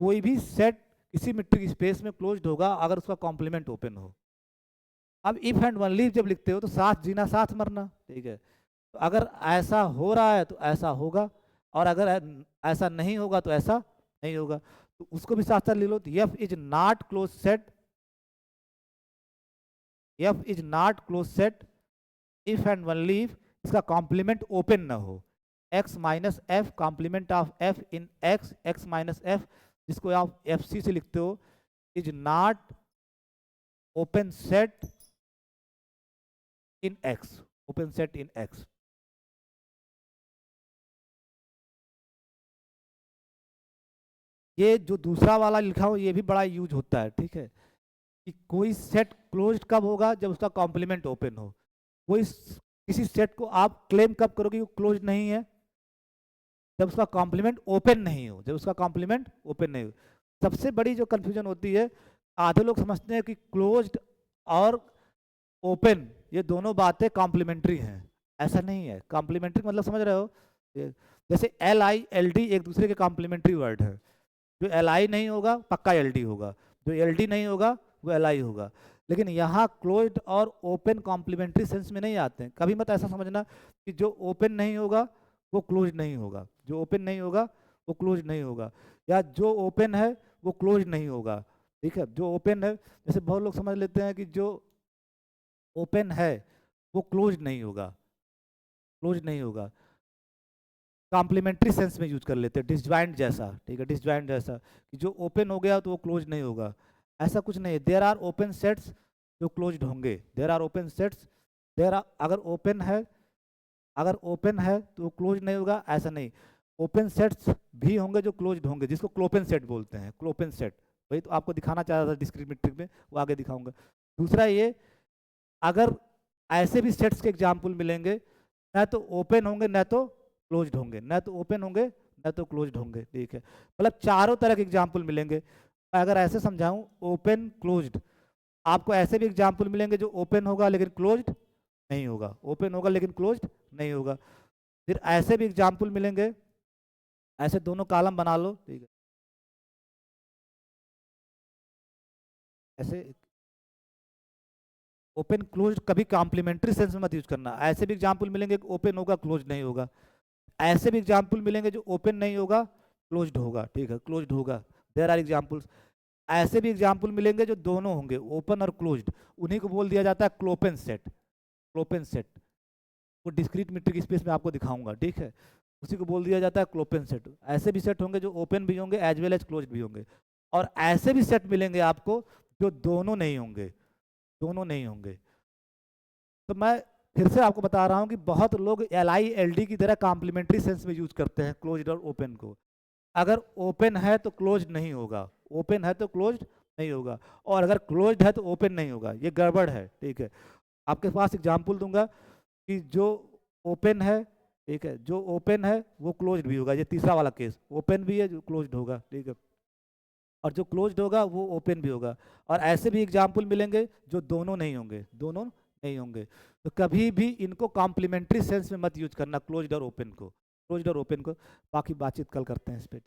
कोई भी सेट किसी मीट्रिक स्पेस में क्लोज्ड होगा अगर उसका कॉम्प्लीमेंट ओपन हो। अब इफ एंड ओनली जब लिखते हो तो साथ जीना साथ मरना, ठीक है, तो अगर ऐसा हो रहा है तो ऐसा होगा, और अगर ऐसा नहीं होगा तो ऐसा नहीं होगा, तो उसको भी साथ साथ ले लो। तो F is not close set, F is not close set if and only if इसका कॉम्प्लीमेंट ओपन ना हो। X minus F complement of F in x, x minus F जिसको आप एफ सी से लिखते हो, is not open set in x, open set in x. ये जो दूसरा वाला लिखा हो ये भी बड़ा यूज होता है, ठीक है, कि कोई सेट क्लोज्ड कब होगा, जब उसका कॉम्प्लीमेंट ओपन हो। किसी सेट को आप क्लेम कब करोगे वो क्लोज नहीं है, जब उसका कॉम्प्लीमेंट ओपन नहीं हो, जब उसका कॉम्प्लीमेंट ओपन नहीं हो। सबसे बड़ी जो कंफ्यूजन होती है, आधे लोग समझते हैं कि क्लोज्ड और ओपन ये दोनों बातें कॉम्प्लीमेंट्री हैं, ऐसा नहीं है। कॉम्प्लीमेंट्री मतलब समझ रहे हो, जैसे एल आई एल डी एक दूसरे के कॉम्प्लीमेंट्री वर्ड है, जो एल आई नहीं होगा पक्का एल डी होगा, जो एल डी नहीं होगा वो एल आई होगा। लेकिन यहाँ क्लोज्ड और ओपन कॉम्प्लीमेंट्री सेंस में नहीं आते हैं। कभी मत ऐसा समझना कि जो ओपन नहीं होगा वो क्लोज नहीं होगा, जो ओपन नहीं होगा वो क्लोज नहीं होगा, या जो ओपन है वो क्लोज नहीं होगा, ठीक है। जो ओपन है, जैसे बहुत लोग समझ लेते हैं कि जो ओपन है वो क्लोज नहीं होगा, क्लोज नहीं होगा, कॉम्प्लीमेंट्री सेंस में यूज कर लेते हैं, डिसजॉइंट जैसा, ठीक है, डिसजॉइंट जैसा कि जो ओपन हो गया तो वो क्लोज नहीं होगा, ऐसा कुछ नहीं है। देयर आर ओपन सेट्स जो क्लोज्ड होंगे, there are open sets, there are, अगर ओपन है तो वो क्लोज नहीं होगा, ऐसा नहीं। ओपन सेट्स भी होंगे जो क्लोज्ड होंगे, जिसको क्लोपेन सेट बोलते हैं, क्लोपेन सेट। वही तो आपको दिखाना चाह रहा था डिस्क्रीट मीट्रिक में, वो आगे दिखाऊंगा। दूसरा ये, अगर ऐसे भी सेट्स के एग्जाम्पल मिलेंगे, न तो ओपन होंगे न तो क्लोज्ड होंगे, न तो ओपन होंगे न तो क्लोज्ड होंगे, ठीक है। मतलब चारों तरह के एग्जाम्पल मिलेंगे। मैं अगर ऐसे समझाऊं, ओपन क्लोज्ड, आपको ऐसे भी एग्जाम्पल मिलेंगे जो ओपन होगा लेकिन क्लोज्ड नहीं होगा, ओपन होगा लेकिन क्लोज्ड नहीं होगा। फिर ऐसे भी एग्जाम्पल मिलेंगे, ऐसे दोनों कॉलम बना लो, ठीक है, ऐसे। ओपन क्लोज्ड कभी कॉम्प्लीमेंट्री सेंस में मत यूज करना। ऐसे भी एग्जाम्पल मिलेंगे ओपन होगा क्लोज्ड नहीं होगा, ऐसे भी एग्जाम्पल मिलेंगे जो ओपन नहीं होगा क्लोज्ड होगा, ठीक है, क्लोज्ड होगा। There are examples. ऐसे भी एग्जाम्पल मिलेंगे जो दोनों होंगे, ओपन और क्लोज्ड, उन्हीं को बोल दिया जाता है क्लोपेन सेट, क्लोपेन सेट। वो डिस्क्रीट मीट्रिक स्पेस में आपको दिखाऊंगा, ठीक है, उसी को बोल दिया जाता है क्लोपेन सेट। ऐसे भी सेट होंगे जो ओपन भी होंगे एज वेल एज क्लोज्ड भी होंगे, और ऐसे भी सेट मिलेंगे आपको जो दोनों नहीं होंगे, दोनों नहीं होंगे। तो मैं फिर से आपको बता रहा हूँ कि बहुत लोग एल आई एल डी की तरह कॉम्प्लीमेंट्री सेंस में यूज करते हैं क्लोज्ड और ओपन को। अगर ओपन है तो क्लोज्ड नहीं होगा, ओपन है तो क्लोज्ड नहीं होगा, और अगर क्लोज्ड है तो ओपन नहीं होगा, ये गड़बड़ है, ठीक है। आपके पास एग्जाम्पल दूंगा कि जो ओपन है, ठीक है, जो ओपन है वो क्लोज्ड भी होगा, ये तीसरा वाला केस, ओपन भी है जो क्लोज्ड होगा, ठीक है, और जो क्लोज्ड होगा वो ओपन भी होगा। और ऐसे भी एग्जाम्पल मिलेंगे जो दोनों नहीं होंगे, दोनों नहीं होंगे। तो कभी भी इनको कॉम्प्लीमेंट्री सेंस में मत यूज करना, क्लोज्ड और ओपन को, क्लोज्ड और ओपन को। बाकी बातचीत कल करते हैं इस पे।